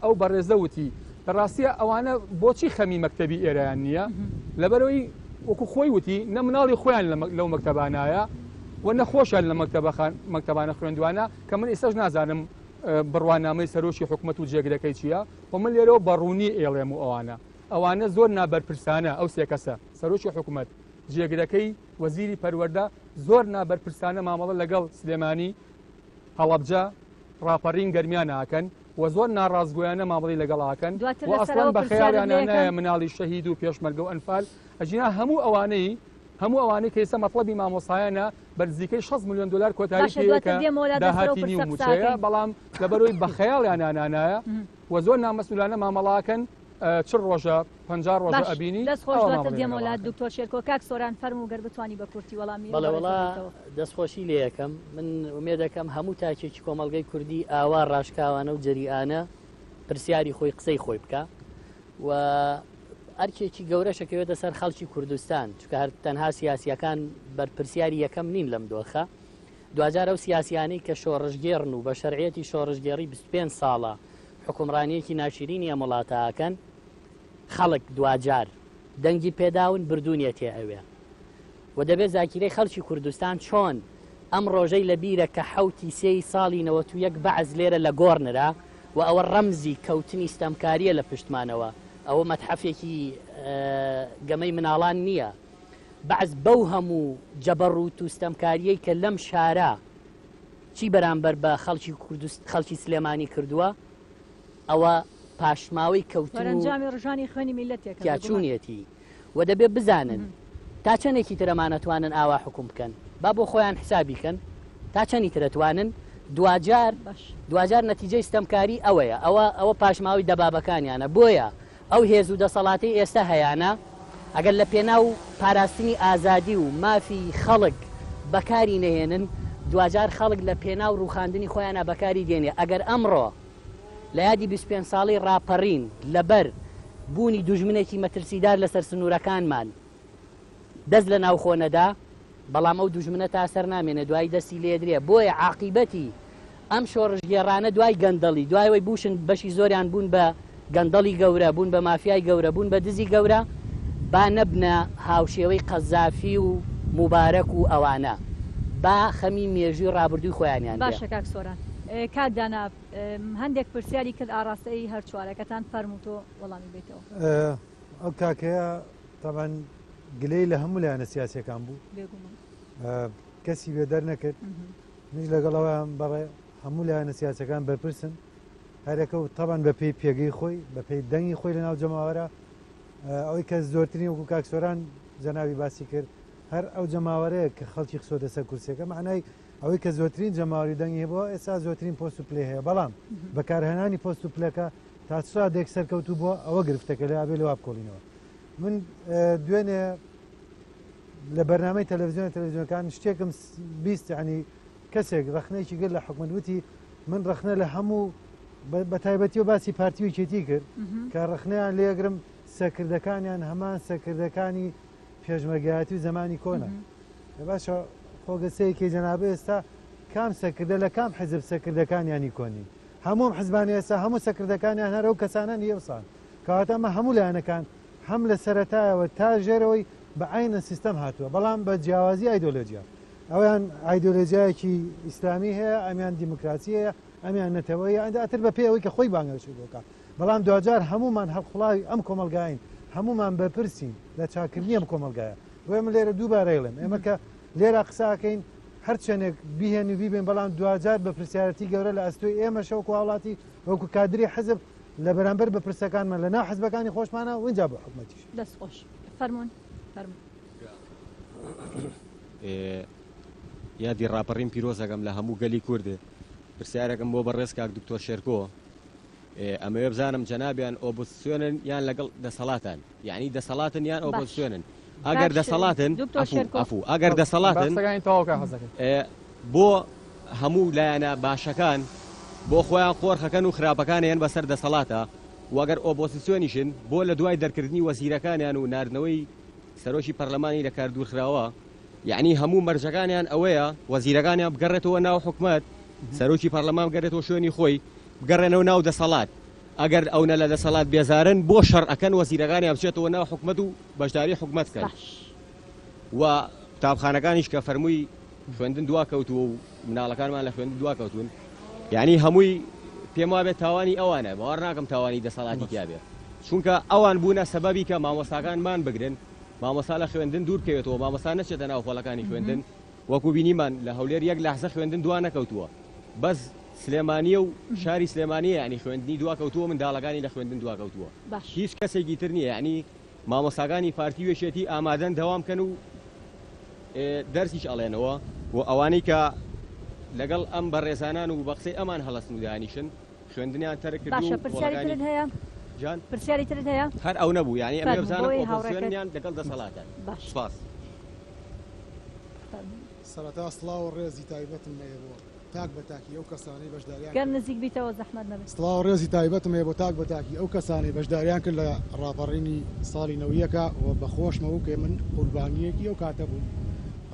ئەو بەڕێزەوتی ڕاستیە ئەوانە بۆچی خەمی مەکتەبی ئێرەیان نییە لەبەرەوەی وەکو خۆی وتی نە مناڵی خۆیان لەو مەکتەبانایە و نەخۆشیان لە مەکتەبانە خوێندوانە کە من ئێستاش نازانم بڕوانامەی سەرۆکی حکومەت و جێگرەکەی چییە و من لێرەوە بەڕوونی ئێڵێم و ئەوانە زۆر نابەرپرسانە ئەو سێ کەسە سەرۆکی حکومەت جێگرەکەی وەزیری پەروەردە زۆر نابەرپرسانە مامەڵە لەگەڵ سلێمانی هەڵەبجە ڕاپەڕین گەرمیان ناکەن و زۆر ناڕازگویانە مامەڵی لەگەڵاکەن و ئەسڵەن بە خەیاڵیانە نایە مناڵی شەهید و پێشمەرگە و ئەنفال ئەجینا هەموو ئەوانەی کە ئێستا مەطلەبی مامۆسایانە بەرزیکەی 6 میلیۆن دلار کۆتایی پێیەکە داهاتینی و موچەیە بەڵام لەبەرەوەی بە خەیاڵیان نانایە و زۆر نامەسئولانە مامەڵاکەن چ ڕۆژە 50 ڕۆژە ئەبینی دەستخۆشتە دێمەولات دکتۆر شێرکۆ کاک سۆران فەرموو گەر بتوانی بە کورتی وەڵامی بەڵێوەڵا دەستخۆشی لێ یەکەم من ومێ دەکەم هەموو تاکێکی کۆمەلگەی کوردی ئاوا ڕاشکاوانە و جەریانە پرسیاری خۆی قسەی خۆی بکە و ئەرکێکی گەورەشەکەوێتە سەر خەڵکی کوردستان چکە هەر تەنها سیاسیەکان بەرپرسیاری یەکەم نین لەم دۆخە دوجار ئەو سیاسیانەی کە شۆڕژگێڕن و بە شەرعەتی شۆڕژگێڕی 25 ساڵە حکومڕانیەکی ناشرینی ئەم وڵاتەکەن خەڵک دوجار دەنگی پێداون بردوونیەتێ ئەوێ و دەبێت زاکیرەی خەڵکی کوردستان چۆن ئەم ڕۆژەی لە بیرە کە حوتی سێی ساڵی 91 بەعز لێرە لە گۆڕنرا و ئەوە ڕەمزی کەوتنی ستەمکاریە لە پشتمانەوە ئەوە مەتحەفێکی گەمەی مناڵان نییە بەعز بەو هەموو جەبەڕوت و ستەمکاریەی کە لەم شارە چی بەرامبەر بە خەڵکی سلێمانی کردووە ئەوە پاشماوەی کەوتن و بەرەنجامی ڕژانی خوێنی میلەتێک تیاچوونیەتی و دەبێت بزانن تا چەندێکی ترەمانەتوانن ئاوا حکوم بکەن با بۆ خۆیان حسابیکەن تا چەندی ترەتوانن دوجار نەتیجەی ستەمکاری ئەوەیە ئەوە پاشماوی دەبابەکانیانە بۆیە ئەو هێز و دەسەڵاتی ئێستا هەیەە ئەگەر لە پێناو پاراستنی ئازادی و مافی خەڵک بەکاری نەهێنن دوجار خەڵک لە پێناو ڕووخاندنی خۆیانە بەکاری دێنێ ئەگەر ئەمڕۆ لە یادی 25 ساڵی ڕاپەڕین لەبەر بوونی دوژمنێکی مەترسیدار لەسەر سنوورەکانمان دەست لە ناوخۆنەدا بەڵام ئەو دوژمنە تا سەر نامێنە دوای دەستی لێدرێ بۆیە عاقیبەتی ئەم شۆڕژگێڕانە دوای گەندەڵی دوایەوەی بوشن بەشی زۆریان بوون بە گەندەڵی گەورە بوون بە مافیای گەورە بوون بە دزی گەورە با نەبنە هاوشێوەی قەزافی و مبارەک و ئەوانە با خەمی مێژوی ڕابردووی خۆیانیان باشە کاک سۆران کاتدانا هەندێک پرسیاری کرد ئاراستەی هەر چوارەکەتان فەرمووتۆ وەڵامی بێتەوە ئەو کاکەیە تاوان گلەی لە هەموو لایەنە سیاسەکان بوو کەسی بێدەر نەکرد نیش لەگەڵەوەیان بەڕێ هەموو لایەنە سیاسەکان بەرپرسن هەرێکە و تاوان بە پێی پێگەی خۆی بە پێی دەنگی خۆی لە ناو جەماوەرە ئەوەی کە زۆرترین وەکو کاکسۆران جەناوی باسی کرد هەر ئەو جەماوەرەیە کە خەڵکی خسۆ دەسەر کورسەکە معنای ئەوەی کە زۆرترین جەماوەری دەنگی بۆ ئێستا زۆرترین پۆست و پلێ هەیە بەڵام بەکارهێنانی پۆست و پلەکە تا سادێک سەرکەوتو بووە ئەوە گرفتەکە لە ئابێ لەوا بکۆڵینەوە من دوێنێ لە بەرنامەی تەلەڤیزیۆنەکان شتێکم بیست ینی کەسێک ڕخنەیەکی گەر لە حکومت وتی من ڕخنە لە هەموو بە تایبەتی و باسی پارتی و چێتی کرد کە ڕخنەیان لێگرم سەکردەکانیان هەمان سەکردەکانی پێشمەرگایەتی و زمانی کۆنا باشە خۆگەسەیەکی جەنابە ئێستا کام سەکردە لە کام حزب سەکردەکانیانی کۆنی هەموم حزبانی ئێستا هەموو سەکردەکانیان هەرە و کەسانان یێوسان کەواتە ئەمە هەموو لایەنەکان هەم لە سەرەتایەوە تا ژێرەوەی بە عینە سیستەم هاتووە بەڵام بە جیاوازی ئایدۆلۆژیا ئەویان ئایدۆلۆژیایەکی ئیسلامی هەیە ئەمیان دیموکراسی هەیە ئەمیان نەتەوەی ئەتر بە پێەوەی کە خۆی بانگەشتوەکە بەڵام دوجار هەمومان هەڵخڵاوی ئەم کۆمەلگاین هەمومان بەپرسین لە چاکردنی ئەم کۆمەلگایە بۆ من لێرە دووبارەیڵێم ئێمە کە لێرە قساکەین هەر چەندێک بیهێن و بیبێن بەڵام دوجار بە پرسیارەتی گەورە لە ئەستۆی ئێمە شەوکو وڵاتی وەکو کادری حزب لە بەرامبەر بە پرسەکانمان لە ناو حزبەکانی خۆشمانە وینجا بۆ حکومەتیش دەست خۆش فەرمونون یادی ڕاپەڕین پیرۆزەکەم لە هەموو گەلی کوردێ پرسیارەکەم بۆ بەڕێز کاک دکتۆر شێرکۆ ئەمەوێ بزانم جەنابیان ئۆپۆزیسیۆنن یان لەگەڵ دەسەڵاتن یعنی دەسەڵاتن یان ئۆپۆزیسیۆنن ئەگەر دەسەڵاتن ئەگەر دەسەڵاتن بۆ هەموو لایەنە باشەکان بۆ خۆیان قۆرخەکەن و خراپەکانیان بەسەر دەسەڵاتە وەگەر ئۆپۆزیسیۆنیشن بۆ لە دوای دەرکردنی وەزیرەکانیان و ناردنەوەی سەرۆکی پەرلەمانی لە کار دوورخراوە یعنی هەموو مەرجەکانیان ئەوەیە وەزیرەکانیان بگەڕێتەوە ناو حکومەت سەرۆکی پەرلەمان بگەڕێتەوە شوێنی خۆی بگەڕێنەوە ناو دەسەڵات ئەگەر ئەوە لە دەسەڵات بێزارن بۆ شەڕەکەن وەزیرەکانی بچێتەوە ناو حکومەت و بەشداری حکومەت کرد و قوتابخانەکانیش کە فەرمووی خوێندن دواکەوتووە و مناڵەکانمان لە خوێندن دواکەوتون یعنی هەمووی پێم وابێت تاوانی ئەوانە باوەڕ ناکەم تاوانی دەسەڵاتی تیابێ چونکە ئەوان بوونە سەبەبی کە مامۆستاکانمان بگرن مامۆستا لە خوێندن دوور بکەوێتەوە مامۆستا نەچێتە ناو خۆڵەکانی خوێندن وەکو بینیمان لە هەولێر یەک لەحزە خوێندن دوا نەکەوتووە بەس سلێمانیە و شاری سلێمانیە یعنی خوێندنی دواکەوتووە منداڵەکانی لە خوێندن دواکەوتووە هیچ کەسێکی تر نییە یعنی مامۆستاکانی پارتی وێشێتی ئامادەن دەوام بکەن و دەرسیش ئەڵێنەوە و ئەوانەی کە لەگەڵ ئەم بەڕێزانان و بە قسەی ئەمان هەڵەستن و دانیشن خوێندنیان تەرک کردو جان پرسیاری ترت هەیە هەر ئەو نەبوو یعنی ئەمە بزانم ئۆپۆزیسیۆنیان لەگەڵ دەسەڵاتە سپاس سەرەتا سڵاو و ڕێزی تایبەتم هەیە بۆ تاک بە تاکی ئەو کەسانی بەشداریان گەر نزیک بیتەوە زەحمەت نەبێت سڵاو و ڕێزی تایبەتم هەیە بۆ تاک بە تاکی ئەو کەسانی بەشداریان کرد لە ڕاپەڕینی ساڵی نەویەکە و بەخۆشمەوە کە من قوربانیەکی ئەو کاتە بووم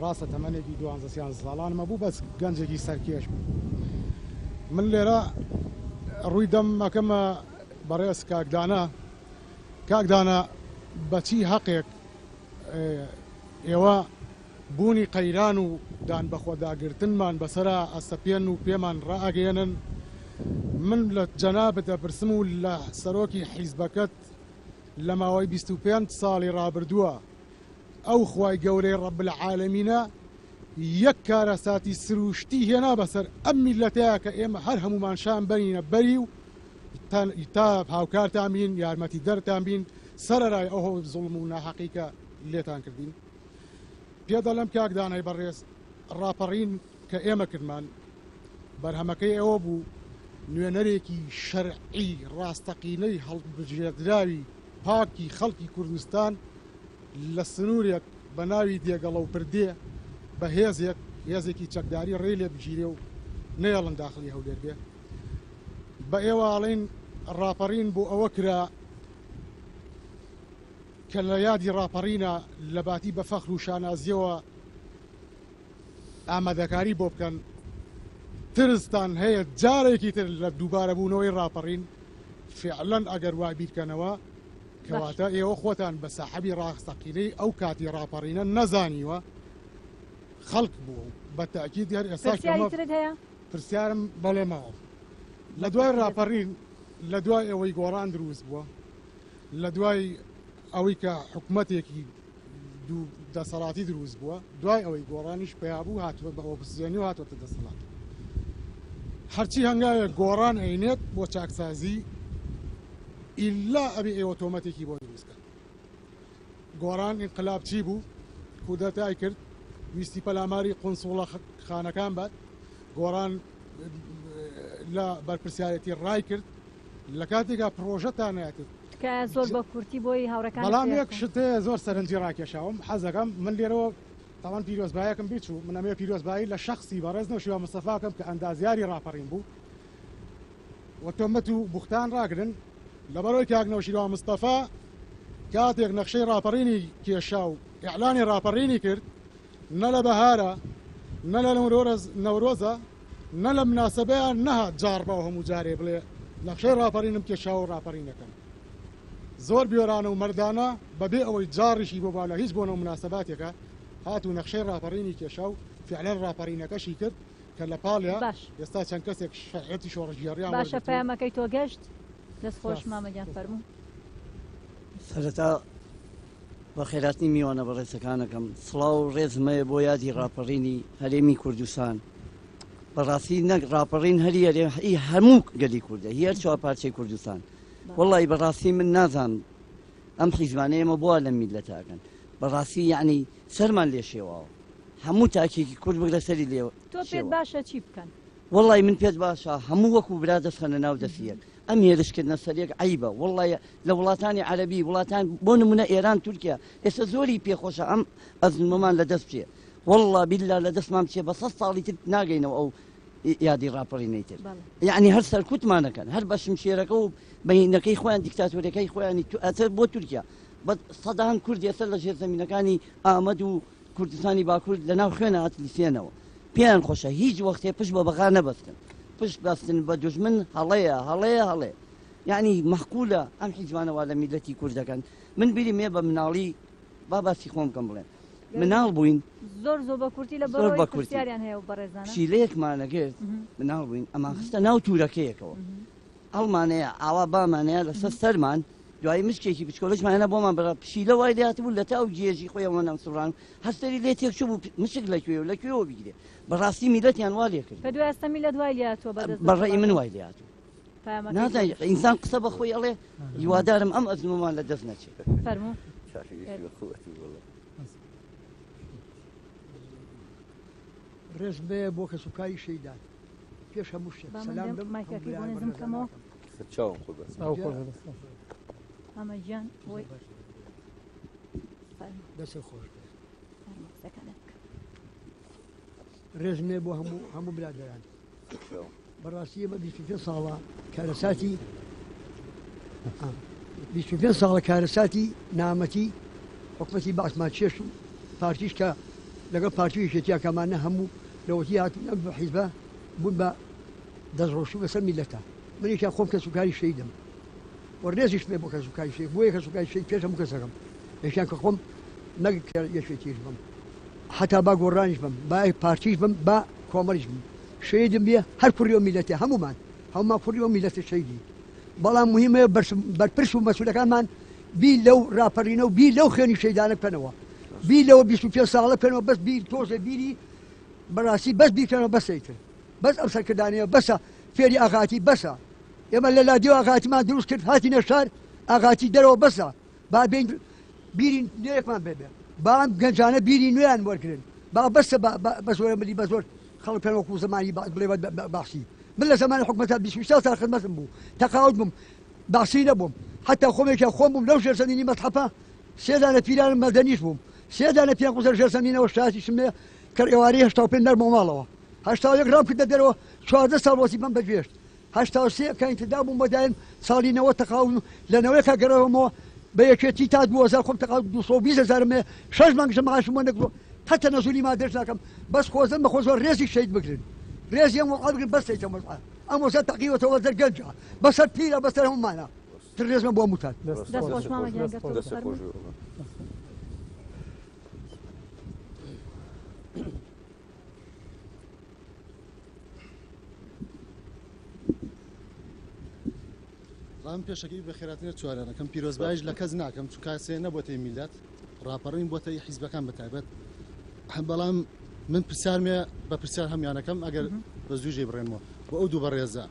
ڕاستە تەمەنێکی 12 ساڵانمە بوو بەس گەنجێکی سەرکێش بوو من لێرە ڕووی دەم مەکەمە بەڕێز کاکدانا بەچی حەقێک ئێوە بوونی قەیران و دان بەخۆداگرتنمان بەسەرا ئەستەپێن و پێمان ڕائگەێنن من لە جەنابەت دەپرسم و لە سەرۆکی حیزبەکەت لە ماوەی 25 ساڵی ڕابردووە ئەو خوای گەورەی ڕەب العالەمینە یەک کارەساتی سروشتی هێنا بەسەر ئەم میلەتەیە کە ئێمە هەر هەمومانشان بەرینە بەری و تا هاوکارتان بین یارمەتی دەرتان بین سەرەرای ئەو زوڵم و ناحەقی کە لێتان کردین پێ دەڵێم کاک دانای بەڕێز ڕاپەڕین کە ئێمە کردمان بەرهەمەکەی ئەوە بوو نوێنەرێکی شەرعی ڕاستەقینەی هەڵبژێردراوی پاکی خەڵکی کوردستان لە سنوورێک بە ناوی دێگەڵە و پردێ بە هێزێکی چەکداری ڕێ لێ بگیرێ و نێڵن داخلی هەولێر بێ بە ئێواڵین ڕاپەڕین بۆ ئەوە کرا کە لە یادی ڕاپەڕینە لە باتی بە فەخر و شانازیەوە ئامادەکاری بۆ بکەن ترستان هەیە جارێکی تر لە دووبارە بوونەوەی ڕاپەڕین فعلەن ئەگەر وای بیرکەنەوە کەواتە ئێوە خۆتان بە ساحەبی ڕاستەقینەی ئەو کاتی ڕاپەڕینە نەزانیوە خەڵک بوو بە تاکید هەر ئێستا پرسیارم بەڵێ ماوە لە دوای ڕاپەڕین لە دوای ئەوەی گۆڕان دروست بووە لە دوای ئەوەی کە حکوومەتێکی دوو دەسەڵاتی دروست بووە دوای ئەوەی گۆڕانیش پێیابوو هاتووە بە ئۆپۆزیسیۆنی و هاتووەتە دەسەڵات هەرچی هەنگاوێک گۆڕان عینێت بۆ چاکسازی ئیلا ئەبێ ئێوە تۆمەتێکی بۆ دروستکە گۆڕان ئینقلاب چی بوو کودەتای کرد ویستی پەلاماری قونسوڵە خانەکان بات گۆڕان لە بەرپرسیارەتی ڕای کرد لە کاتێکا پرۆژەتان نایەتت زۆر بە کورتی بۆی هاوڕەکان بەڵام یەک شتەیە زۆر سەرنجی ڕاکێشاوم حەزەکەم من لێرەوە تاوان پیرۆزبایەکەم بیچوو من ئەمێ پیرۆزبایی لە شخصی بەڕێز نەوشیوە مستەفاکەم کە ئەندازیاری ڕاپەڕین بوو وە تۆمەت و بوختان ڕاگرن لەبەرەوەی کاکنەوشیرەوە مستەفا کاتێک نەخشەی ڕاپەڕینی کێشا و ئیعلانی ڕاپەڕینی کرد نە لە بەهارە نە لە نەورۆزە نە لە مناسبەیان نەهات جارباو هەموو جارێ بڵێ نەخشەی ڕاپەڕینم کێشا و ڕاپەڕینەکەم زۆر بیۆرانە و مەردانە بەبێ ئەوەی جاڕیشی بۆ بالا هیچ بۆنە مناسباتێکە هاتوو نەخشەی ڕاپەڕینی کێشا و فعلەن ڕاپەڕینەکەشی کرد کە لە پاڵیا ئێستا چەند کەسێک شەرعەتی شۆڕژگێڕیان باشە پەیامەکەی تۆ گەشت دەست خۆش مامەجان فەرموو سەرەتا بە خێراتنی میوانە بەڕێزەکانەکەم سڵاو و ڕێزمەیە بۆ یادی ڕاپەڕینی هەرێمی کوردستان بەڕاستی نەک ڕاپەڕین هەری هەموو گەلی کوردە هی هەر چوار پارچەی کوردستان وەڵی بەڕاستی من نازانم ئەم حیزبانەیەمە بووە لە میلەتاکەن بەڕاستی یعنی سەرمان لێ شێواوە هەموو تاکێکی کورد بگرە سەری لێ تۆ پێت باشە چی بکەن وەڵی من پێت باشە هەموو وەکو برا دەستخەنە ناو دەستیەک ئەم هێرشکردنە سەرێک عیبە وەڵی لە وڵاتانی عەرەبی وڵاتان بۆ نمونە ئێران تورکیا ئێستا زۆری پێخۆشە ئەم ئەزمەمان لە دەست بچێ وەڵا بیللا لە دەستمان بچێ بە 100 ساڵی تر ناگەینەوە ئەو یادی ڕاپەڕینەی تر یعنی هەر سەرکوتمانەکەن هەر بە شمشێرەکە و بەهینەکەی خۆیان دیکتاتۆرەکەی خۆیانی ئەتر بۆ تورکیا بە سەدان کوردی ئێستا لە ژێرزەمینەکانی ئامەد و کوردستانی باکوور لە ناو خوێنە ئەتلیسێنەوە پێیان خۆشە هیچ وەختێ پشت بە بەغا نەبەستن پشت بەستن بە دوژمن هەڵەیە یعنی مەحقولە ئەم حیزبانەوە لە میلەتی کوردەکەن من بیری مێ بە مناڵی با باسی خۆم بکەم بڵێن مناڵ بووین زۆر بە کورتی لە بەرەوەی پرسیاریان هەیە و بەڕێزانە پشیلەیەکمانەگرت مناڵ بووین ئەمان خستە ناو توورەکەیەکەوە ئەڵمانەیە ئاوا بامانەیە لەسەر سەرمان دوایی مشکێکی بچکۆلەشمانە بۆمان بڕ پشیلە وای لێهات بوو لە تاو گێژی خۆیەوە نەمسوڕان هەستەری لێ تێکچوو بوو مشک لەکوێ و لەکوێوە بیگرێ بەڕاستی میلەتیان وا لێ کرد بە دوای ئەستەمی لە دوای لێهاتووە بەڕێی من وای لێهاتوو نازانێ ئینسان قسە بەخۆی ئەڵێ هیوادارم ئەم ئەزمەمان لە دەست نەچێت فەرموو ڕێز بێ بۆ کەسوکاری شەیدان پێش هەموو شتێک سەلام ئەمەجان دەسێ خۆش ڕێزمێ بۆ هەموو برادەران بەڕاستی ئەمە 25 ساڵە کارەساتی 25 ساڵە کارەساتی نامەتی حکومەتی باسمان چێشت و پارتیش کە لەگەڵ پارتیویشێتیاکەمانە هەموو لەوەتی هاتوون ئەم حیزبە بوون بە دەستڕۆشتوو بەسەر میلەتە منیشان خۆم کەسوکاری شەیدم وەڕێزیش مێ بۆ کەسوکاری شەید بۆیە کەسوکاری شەید پێش هەموو کەسەکەم یەکیان کە خۆم نەک یەکێتیش بم حتا با گۆڕانیش بم با پارتیش بم با کۆمەڵیش بم شەیدم بێ هەر کوڕی و میلەتێ هەمومان کوڕی و میلەتە شەیدی بەڵام مهمەیە بەرپرس و مەسوولەکانمان بی لەو ڕاپەڕینە و بی لەو خوێنی شەیدانە بکەنەوە بیر لەوە 25 ساڵە پێنەوە بەس بیر تۆزە بیری بەڕاستی بەس بیرکەنەوە بەسەیتر بەس ئەم سەرکردانەیە بەسە فێری ئاغاتی بەسە ئێمە لە لادیۆ ئاغاتیمان دروست کرد هاتینە شار ئاغاتی دەرەوە بەسە با بین بیری نوێیەکمان بێبێ با ئەم گەنجانە بیری نوێیان وەرگن با بەسە بە زۆرە ملی بە زۆر خەڵک پێ وەکو زمانی بڵێ باسی من لە زمانی حکومەتە 26 ساڵ خدمەتم بوو تەقاعد بووم باسی نەبووم حتا خۆمێکیان خۆم بووم لەو ژێرزەمینی مەتحەفە سێدانە پیرانم مەدەنیش بووم سێدانە پیان قوزەر ژێرزەمینەوە شاتی شمێ کە ئێوارەی 85 نەرمە ماڵەوە 81 ڕام کردە دەرەوە 14 ساڵ وەسی بم بەگوێشت 83 کە ئینتدا بووم بەدایم ساڵی 90 تەقاعد لەنەوەی کە گەڕەوەمەوە بە یەکێتی تا 2000 خۆم تەقاعد 220,000 6 مانگژە ماعاشم نەگرۆ حتى نزولي ما درت لكم بس خوزن ما خوزن ريزي شيء بكرين ريزي يوم أبغى بس يتم أما زاد تقيوة توزر جنجا بس البيلا بس هم معنا الريز ما بوا متان دست خوش ماما جان قرطو ڕام پێشەکەی بە خێراتنە چوارانەکەم پیرۆزبایش لە کەس ناکەم چون کاسێ نەبووەتەی میلات ڕاپەڕین بۆتەی حیزبەکان بەتایبەت بەڵام من پرسیارمێ بە پرسیار هەمیانەکەم ئەگەر بە زوو ژێ بڕێنەوە بۆ ئەو دوو بەڕێزە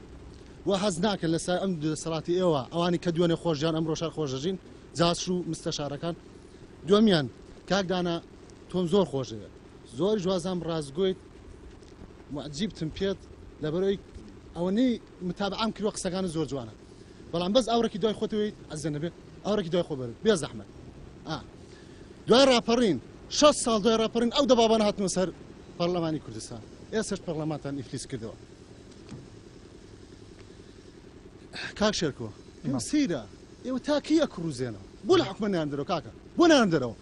وە حەز ناکەن لەسەر ئەم دەسەڵاتی ئێوە ئەوانی کە دوێنێ خۆشیان ئەمڕۆ شار خۆشەژین جاچ و مستەشارەکان دووەمیان کاکدانە تۆم زۆر خۆشەوێت زۆر جوازام ڕازگۆیت معجیبتم پێت لەبەرەوەی ئەوەنەی متابعام کردوە قسەکانە زۆر جوانە بەڵام بەس ئاورێکی دوای خۆتەوەی ئەزەنە بێت ئاورێکی دوای خۆ بەرێت بێ زەحمەت دوای ڕاپەڕین 6 ساڵ دوای ڕاپەڕین ئەو دەبابانە هاتنەوە سەر پەرلەمانی کوردستان ئێستاش پەرلەمانتان ئیفلیس کردەوە کاک شێرکۆ ئێمە سیرە ئێوە تاکیە کوڕوزێنەوە بۆ لە حکومە نەیان دەرەوە کاکە بۆ نەیان دەرەوە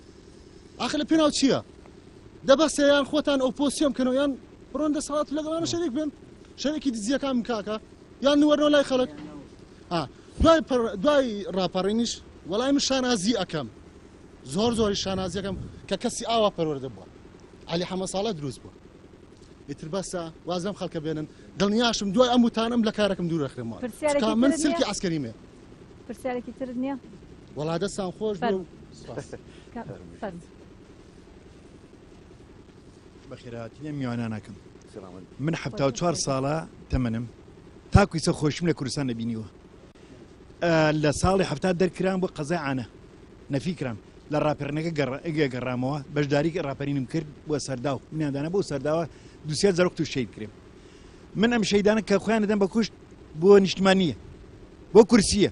ئاخر لە پێناو چییە دەبەستەیان خۆتان ئۆپۆسیۆن بکەنەوە یان بڕۆن دەسەڵات لەگەڵانە شەریک بن شەرێکی دزیەکان کاکە یان نوەرنەوە لای خەڵک دوای ڕاپەڕینیش وەڵای من شانازی ئەەکەم زۆر زۆری شانازیەکەم کە کەسی ئاوا پەروەردە بووە علی حەمە ساڵە دروست بووە ئیتر بەسە وازەم خەڵکە بێنن دڵنیاشم دوای ئەم وتانم لە کارەکەم دوور دەخرێمەوە من سلکی عسکەری مێ پرسیارێکی تر نییە وەڵا دەستان خۆش بەخێرهاتینە میوانانەکەم من 74 ساڵە تەمەنم تاکویسە خۆشم لە کوردستان نەبینیوە لە ساڵی هەفتاد دەرکران بۆ قەزای عانە نەفیکرام لە ڕاپەرنەکە گەڕامەوە بەشداری ڕاپەرینم کرد بۆ سەرداو منیاندانە بۆ سەرداوە دووسێ زەرۆک و شەید کرێم من ئەم شەیدانە کە خۆیان دەدەم بە کوشت بۆ نیشتمانیە بۆ کورسیە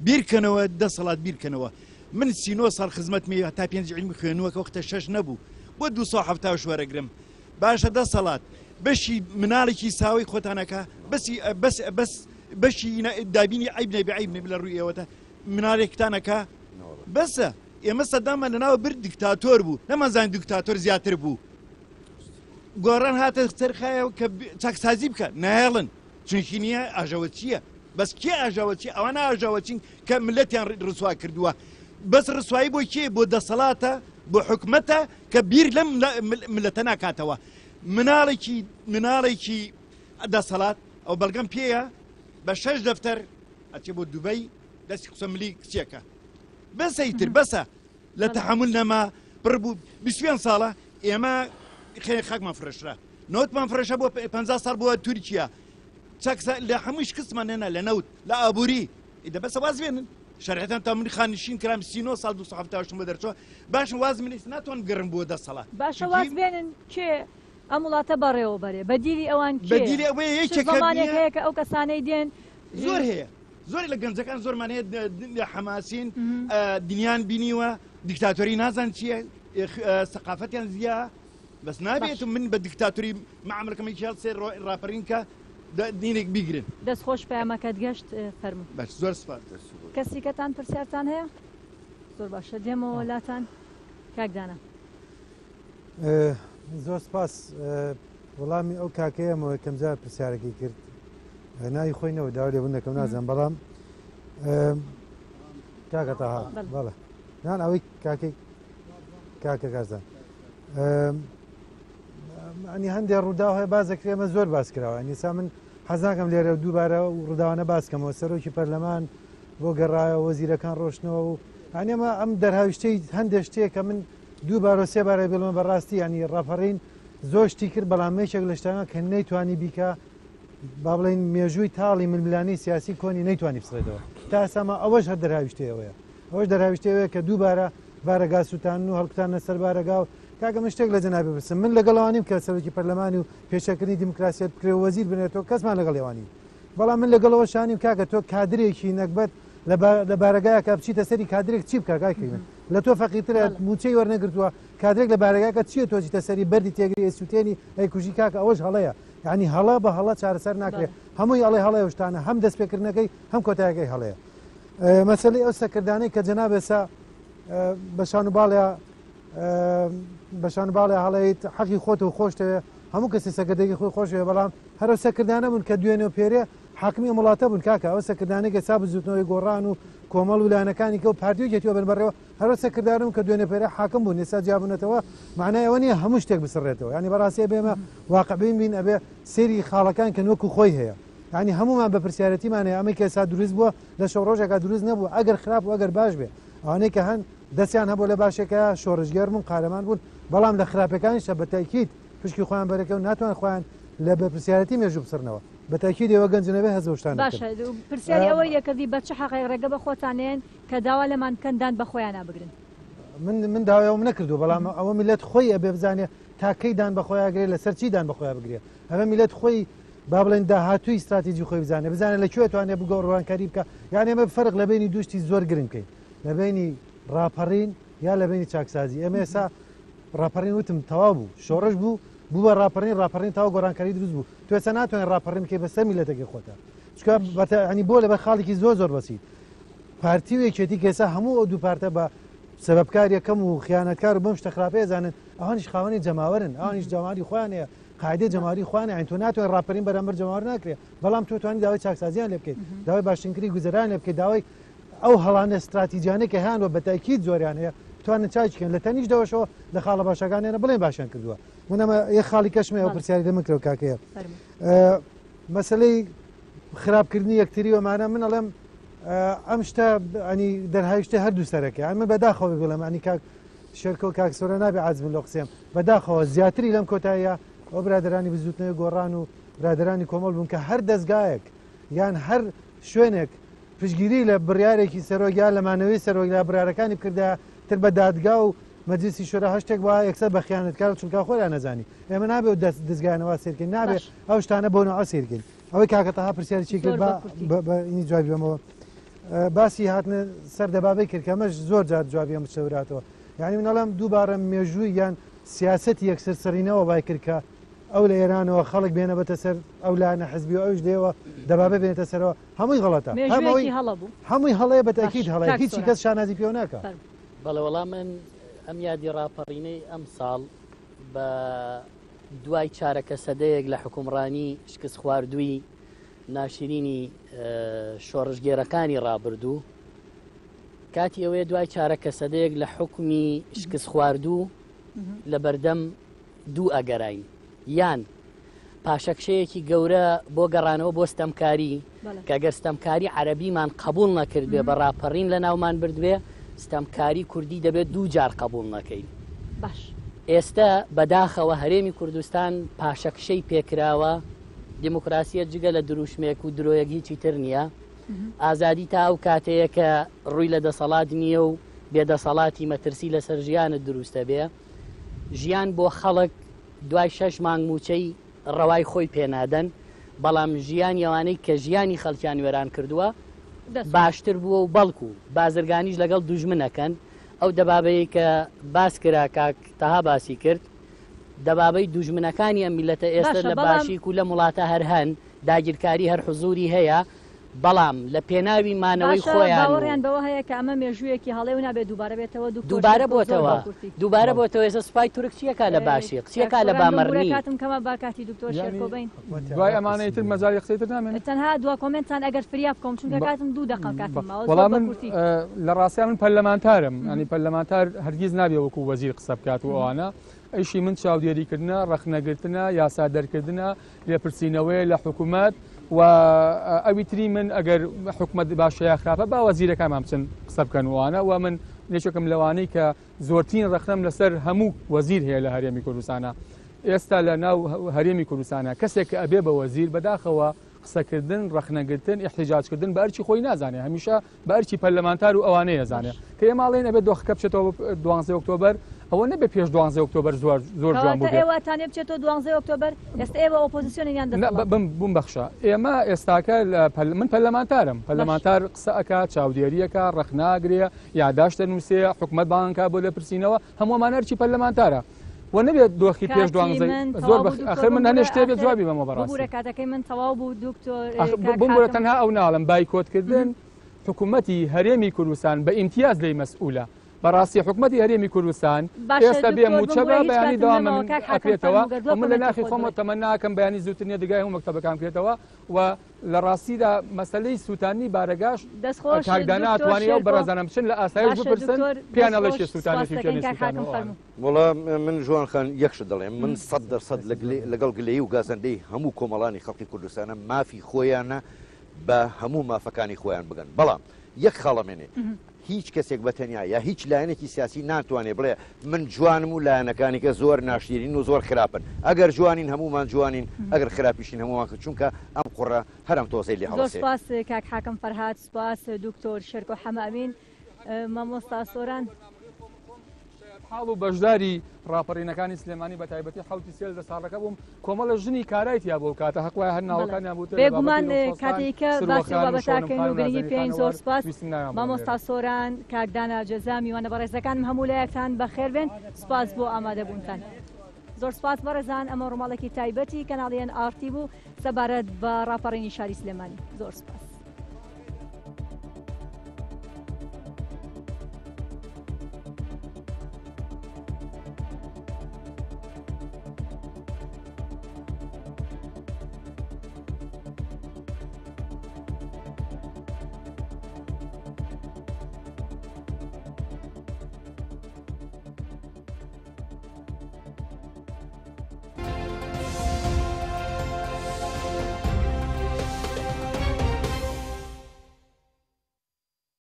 بیرکەنەوە دەسەڵات بیرکەنەوە من 39 ساڵ خزمەت مێ تا 5 علمی خوێنووە کە وەختە 6 نەبوو بۆ 270 وەرەگرم باشە دەسەڵات بەشی مناڵێکی ساوی خۆتانەکە بەس بەشی دابینی عیب نەبێ عیب نەبێ لە ڕووی ئێوەتە مناڵێکتانەکە بەسە ئێمە سەدامان لەناوە بر دیکتاتۆر بوو نەمەزان دیکتاتۆر زیاتر بوو گۆڕان هاتە سەرخایەوە کە چاکسازی بکە نایڵن چونکی نییە ئاژەوە چییە بەس کێ ئاژاوە چی ئەوانە ئاژاوەچین کە ملەتیان ڕسوا کردووە بەس ڕسوایی بۆ کێ بۆ دەسەڵاتە بۆ حکومەتە کە بیر لەم ملەتە ناکاتەوە مناڵێکی دەسەڵات ئەو بەڵگەم پێیە بە 6 دەفتەر ئەچێ بۆ دووبەی دەستی قسە ملی کچێکە بەسەیتر بەسە لە تەحمل نەما پڕبوو 25 ساڵە ئێمە خاکمان فرەشرا نەوتمان فرەشە بۆ 50 ساڵ بووە تورکیا چاکسە لە هەمووش قسمان هێنا لە نەوت لە ئابووری ئیدە بەسە واز بێنن شەرعەتان تا من خانشین کرام 39 ساڵ 270 بە دەرچۆ باشن واز من ناتوان گەڕم بۆ دەسەڵات باشە واز بێنن کێ ئەم وڵاتە بەڕێوە بەرێ بەدیلی ئەوان بەدیلی ئەوەیە یەکێکەکە ئەو کەسانەی دێن زۆر هەیە زۆری لە گەنجەکان زۆرمان هەیە لە حەماسین دنیان بینیوە دیکتاتۆری نازان چییە سەقافەتیان زیە بەس نابێتم من بە دیکتاتۆری معاملەکەمی کێڵ سێ ڕاپەڕینکە دینێک بیگرن دەست خۆش پەیامەکەت گەشت فەرموو باش زۆر سپاس کەسی کەتان پرسیارتان هەیە زۆر باشە دێمەوە لاتان کاکدانە زۆر سپاس وەڵامی ئەو کاکەیەمەوە کەم جار پرسیارێکی کرد ناوی خۆی نەوە داوا لێبوون دەکەم نازانم بەڵام کاکە تاها بەڵێ نان ئەوەی کاکە کارزان ئەنی هەندێک ڕوودا هەیە بازەکرێ ئەمە زۆر باس کراوە ئەنیسا من حەزاکەم لێرە دووبارە ڕووداوانە باسکەمەوە سەرۆکی پەرلەمان بۆ گەڕایەوە وەزیرەکان ڕۆشنەوە و ینی ئەمە ئەم دەرهاویشتەی هەندێک شتێکە من دووبارە سێبارە بڵمە بەڕاستی ینی ڕاپەڕین زۆر شتی کرد بەڵام مێشێک لە شتانە کە نەیتوانی بیکە با بڵێن مێژووی تاڵی ململانی سیاسی کۆنی نەیتوانی بسرێتەوە تا ئەسامە ئەوەش هەر دەرهاویشتەوەیە ئەوەش دەرهاویشتەوەیە کە دووبارە بارەگا سووتان و هەڵکتانە سەر بارەگا و کاکە من شتێک لە جەنابێ بپرسم من لەگەڵەوانیم کە سەرۆکی پەرلەمانی و پێشەکردنی دیموکراسیەت بکرێ و وەزیر بنێتەوە کەسمان لەگەڵێوانی بەڵام من لەگەڵەوە شانیم کاکە تۆ کادرێکی نەکبەت لە بارەگایەکە بچیتە سەری کادرێک چی بکە کاکەی من لە تۆ فەقیرترە موچەی وەرنەگرتووە کادرێک لە بارەگایەکە چیە تۆزیتە سەری بەردی تێگری سووتێنی ئەی کوژی کاکە ئەوەش هەڵەیە یعنی هەڵا بە هەڵە چارەسەر ناکرێت هەمووی ئەڵێ هەڵەیە شتانە هەم دەستپێکردنەکەی هەم کۆتایەکەی هەڵەیە مەسەلەی ئەو سەکردانەی کە جەنابێسا بەشان باڵێ هەڵەیت حەقی خۆت و خۆشتەوێ هەموو کەسی سەکردێکی خۆی خۆشوێ بەڵام هەرو سەکردانە بوون کە دوێنێ پێرێ حاکمی وڵاتە بوون کاکە ئەو سەکردانێکە سا بزوتنەوەی گۆڕان و کۆمەڵ ویلانەکانی کە و پارتیوکێتیوە بنبەرەوە هەرو سەکردارم کە دوێنێ پێرە حاکم بوون ێستا جیابوونەتەوە معنای ئەوە نییە هەموو شتێک بسڕێتەوە ینی بەڕاستی بێمە واقعبین بین ئەبێ سێری خاڵەکان کە نوەکو خۆی هەیە ینی هەمومان بە پرسیارەتیمانەیە ئەمە کە ئێستا دروست بووە لە شەو ڕۆژێکا دروست نەبوو ئەگەر خراپ و ئەگەر باش بێ ئەوانەی کە هەن دەستیان هەبوو لە باشێکە شۆڕژگەر بوون قارەمان بوون بەڵام لە خراپەکانیشە بە تاکید پشکی خۆیان بەرەکە و ناتوان خۆیان لە بە پرسیارەتی مێژوو بسڕنەوە بە تاکید ئێوە گەنجنەوە هەزەشتان باشە پرسیاری ئەوە یەکەدی بە چه حەقی ڕێگە بە خۆتانێن کە داوا لەمان کەندان بە خۆیان نابگرن من داوایەوە نەکردو بەڵام ئەوە میلەت خۆی ئەبێ بزانێ تاکەیدان بە خۆیان گرێت لەسەر چیدان بە خۆیان بگرێت ئەمە میلەت خۆی با بڵێن داهاتووی استراتیژی خۆی بزانێت لەکوێ توانێت بگە ڕوانکاری بکە یان ئێمە فەرق لە بینی دوشتی زۆر گرنگ بکەین لە بینی ڕاپەڕین یا لە بینی چاکسازی ئێمە ئێستا ڕاپەڕین وتم تەواو بوو شۆڕش بوو بە ڕاپەڕین تاوا گۆڕانکاری دروست بوو تو ێستا ناتوانێت ڕاپەڕین بکەی بەسەر میلەتەکەی خۆتە چکە ینی بۆ لەبەر خاڵێکی زۆر بەسیت پارتیوێکێتی کە ئێستا هەموو ئەو دوو پارتە بە سەبەبکار یەکەم و خیانەتکار و بەم شتە خراپەیە زانن ئەوانیش خاوەنی جەماوەرن ئەوانیش جەماوەری خۆیان هەیە قاعدەی جەماوەری خۆیان هەیە تۆ ناتوانێت ڕاپەڕین بەرامبەر جەماوەر ناکرێت بەڵام تۆ توانی داوای چاکسازیان لێ بکەیت داوای باشترینکردنی گوزەران لێ بکەیت داوای ئەو هەڵانە استراتیژیانەی کە هیان بە تاکید زۆریان هەیە توانن چاکەن لە تەنیش دەوەشەوە لە خاڵە باشەکانیانە بڵێن باشیان کردووە منەمە یە خاڵی کەشمە ئەو پرسیاری دەمەکرەوە کاکەیە مەسلەی خراپکردنی یەکتری وەمانە من ئەڵێم ئەم شتە ئەنی دەرهاویشتە هەردوو سەرەکە ئەمە بەداخەوە بڵێم ئەنی کاک شێرکە و کاکسۆرە نابێ عەزم لە قسەم بەداخەوە زیاتری لەم کۆتاییە ئەو برادرانی بزوتنەوەی گۆڕان و برادرانی کۆمەڵ بوون کە هەر دەستگایەک یان هەر شوێنێک پشگیری لە بڕیارێکی سەرۆگیا لەمانەوەی سەرۆگیا برارەکانی بکردا تر بە دادگا و مەجلیسی شورا هەشتێک وایە یەکسەر بە خیانەتکار چونکە خۆیان نەزانی ئێمە نابێت دەستگایانەوە سیرکەین نابێت ئەو شتانە بۆ نەوە سیرکەین ئەوەی کاکەتەها پرسیاری چی کرد بەنی جوابی بەمەوە باسی هاتنە سەر دەبابەی کرد کە ئەمەش زۆر جار جوابی ئەمە شەوراتەوە یعنی منەڵام دووبارە مێژووی یان سیاسەتی یەکسەر سەرینەوە وای کرد کە ئەو لە ئێرانەوە خەڵک بێنە بەتە سەر ئەو لایەنە حزبی و ئەوش دێەوە دەبابە بێنێتە سەرەوە هەمووی غەڵەتە هەمووی هەڵەیە بە تاکید هەڵەیە هیچی کەس شانازی پێوە ناکە بەڵێ وەڵام من ئەم یادی ڕاپەڕینەی ئەم ساڵ بە دوای چارەکە سەدەیەک لە حکومڕانی شکست خواردووی ناشرینی شۆڕژگێرەکانی ڕابردوو کاتی ئەوەیە دوای چارەکە سەدەیەک لە حکمی شکست خواردوو لە بەردەم دوو ئەگەراین یان پاشەکشەیەکی گەورە بۆ گەڕانەوە بۆ ستەمکاری کە گەر ستەمکاری عەرەبیمان قبول نەکرد بێ بە ڕاپەڕین لە ناومان بردبێ ستەمکاری کوردی دەبێت دوو جار قبول نەکەین باش ئێستا بەداخەوە هەرێمی کوردستان پاشەکشەی پێکراوە دیموکراسیە جگە لە دروشمێک و درۆیەک هیچی تر نییە ئازادی تا ئەو کاتەیە کە ڕووی لە دەسەڵات نییە و بێدەسەڵاتی مەترسی لەسەر ژیانت دروستە بێ ژیان بۆ خەڵک دوای 6 مانگ موچەی ڕەوای خۆی پێنادەن بەڵام ژیان ئەوانەی کە ژیانی خەڵکیان وێران کردووە باشتر بووە و بەڵکو بازرگانیش لەگەڵ دوژمنەکەن ئەو دەبابەیە کە باس کرا کاک تەها باسی کرد دەبابەی دوژمنەکانی ئەم میلەتە ئێستا لە باشیک و لە وڵاتە هەر هەن داگیرکاری هەر حزوری هەیە بەڵام لە پێناوی مانەوەی خۆیان باوەڕیان بەوە هەیە کە ئەمە مێژوویەکی هەڵێ و نابێت دووبارە بێتەوە دووبارە بۆتەوە ئێستا سوپای تورکچیەکە لە باشی قسیەکە لە بامەڕنی کاتم کەمە باکاتی دکتۆر شێرکۆبین دوای ئەمانەیەتر مەزاری قسەیتر نامێنێت تەنها دوا کۆمنتان ئەگەر فریا بکەم چونکە کاتم 2 دقیقە کاتم ماوە وەڵام من لە ڕاستیان من پەرلەمانتارم ینی پەرلەمانتار هەرگیز نابێ وەکو وەزیر قسە بکات و ئەوانە ئەیشی من چاودێریکردنە ڕەخنەگرتنە یاسا دەرکردنە لێپرسینەوەی لە حکوومەت و ئەوی تری من ئەگەر حکومت باشەیە خراپە با وەزیرەکانمان بچن قسە بکەن وانە و من لێشێکم لەوانەی کە زۆرترین ڕەخنەم لەسەر هەموو وەزیر هەیە لە هەرێمی کوردستانە. ئێستا لە ناو هەرێمی کوردستانە کەسێک کە ئەبێ بە وەزیر بەداخەوە قسەکردن ڕەخنەگرتن احتیجاجکردن بە ئەرچی خۆی نازانێ هەمیشە بە ئەرچی پەرلەمانتار و ئەوانەیە زانێ کە ئێماڵێن ئەبێت دۆخەکە بچێتەوە 12 ئۆکتۆبەر ئەوە نەبێ پێش 12 ئۆکتۆبەر زۆر جوان بوو ئێوەتانێ بچێتەوە 12 ئۆکتۆبەر ئێستا ئێوە ئۆپۆزیسیۆنیان بم بەخشە ئێمە ئێستاکە من پەرلەمانتارم پەرلەمانتار قسە ئەکا چاودێریەکە ڕەخناگرێ یاداشتە نووسێ حکومت بانکا بۆ لە پرسینەوە هەموومان هەرچی پەرلەمانتارە و نەبێت دۆخی پێش زۆر ئەخر من هەنێ شتێ بێت جوابی بەمە بەڕاستی کاتەکەی من تەواو بوو دکتۆر بمبورە تەنها ئەو ناڵم بایکۆتکردن حکوومەتی هەرێمی کوردستان بە ئیمتیاز لێی مەسئولە بەڕاستی حکوومەتی هەرێمی کوردستان ئێستا بێ موچە بە بەیانی داوا من ئەکرێتەوە من لە ناخی خۆمە تەمەنا ناکەم بەیانی زووترنیە دەگای هەموو مەکتەبەکان کرێتەوە و لە ڕاستیدا مەسەلەی سووتانی بارەگاش کاکدانا ئەتوانێ و بەڕێزانە بچن لە ئاسایش بپرسن پیانەڵەشی سووتانی وڵا من جوان خان یەکش دەڵێم من 100% لەگەڵ گلەیی و گازەندەی هەموو کۆمەڵانی خەڵکی کوردستانە مافی خۆیانە بە هەموو مافەکانی خۆیان بگەن بەڵام یەک خاڵەمێنێ هیچ کەسێک بەتەنیا یا هیچ لایەنێکی سیاسی ناتوانێت بڵێ من جوانم و لایەنەکانی کە زۆر ناشرین و زۆر خراپن ئەگەر جوانین هەمومان جوانین ئەگەر خراپیشین هەمومان چونکە ئەم قوڕە هەرم تۆزەی لێ هەڵسێ. زۆر سپاس کاک حاکم فەرهاد سپاس دکتۆر شێرکۆ حەمامین مامۆستا سۆران. حاڵ و بەشداری ڕاپەڕینەکانی سلێمانی بە تایبەتی حوتی سێل لە ساڵەکە بووم کۆمەڵە ژنی کارایتیا بۆ کاتە هەقوای هەر ناوەکانیان بوو بێگومان کاتێککە باسی بابەتاکەین و گرنگی پێین زۆر سپاس مامۆستا سۆران کاکدانا جەزا میوانە بەڕێزەکانم هەموو لایەکتان بەخێر بێن سپاس بۆ ئامادەبوونتان. زۆر سپاس بەڕێزان ئەمە ڕۆماڵێکی تایبەتی کەناڵیان ئارتی بوو سەبارەت بە ڕاپەڕینی شاری سلێمانی زۆر سپاس.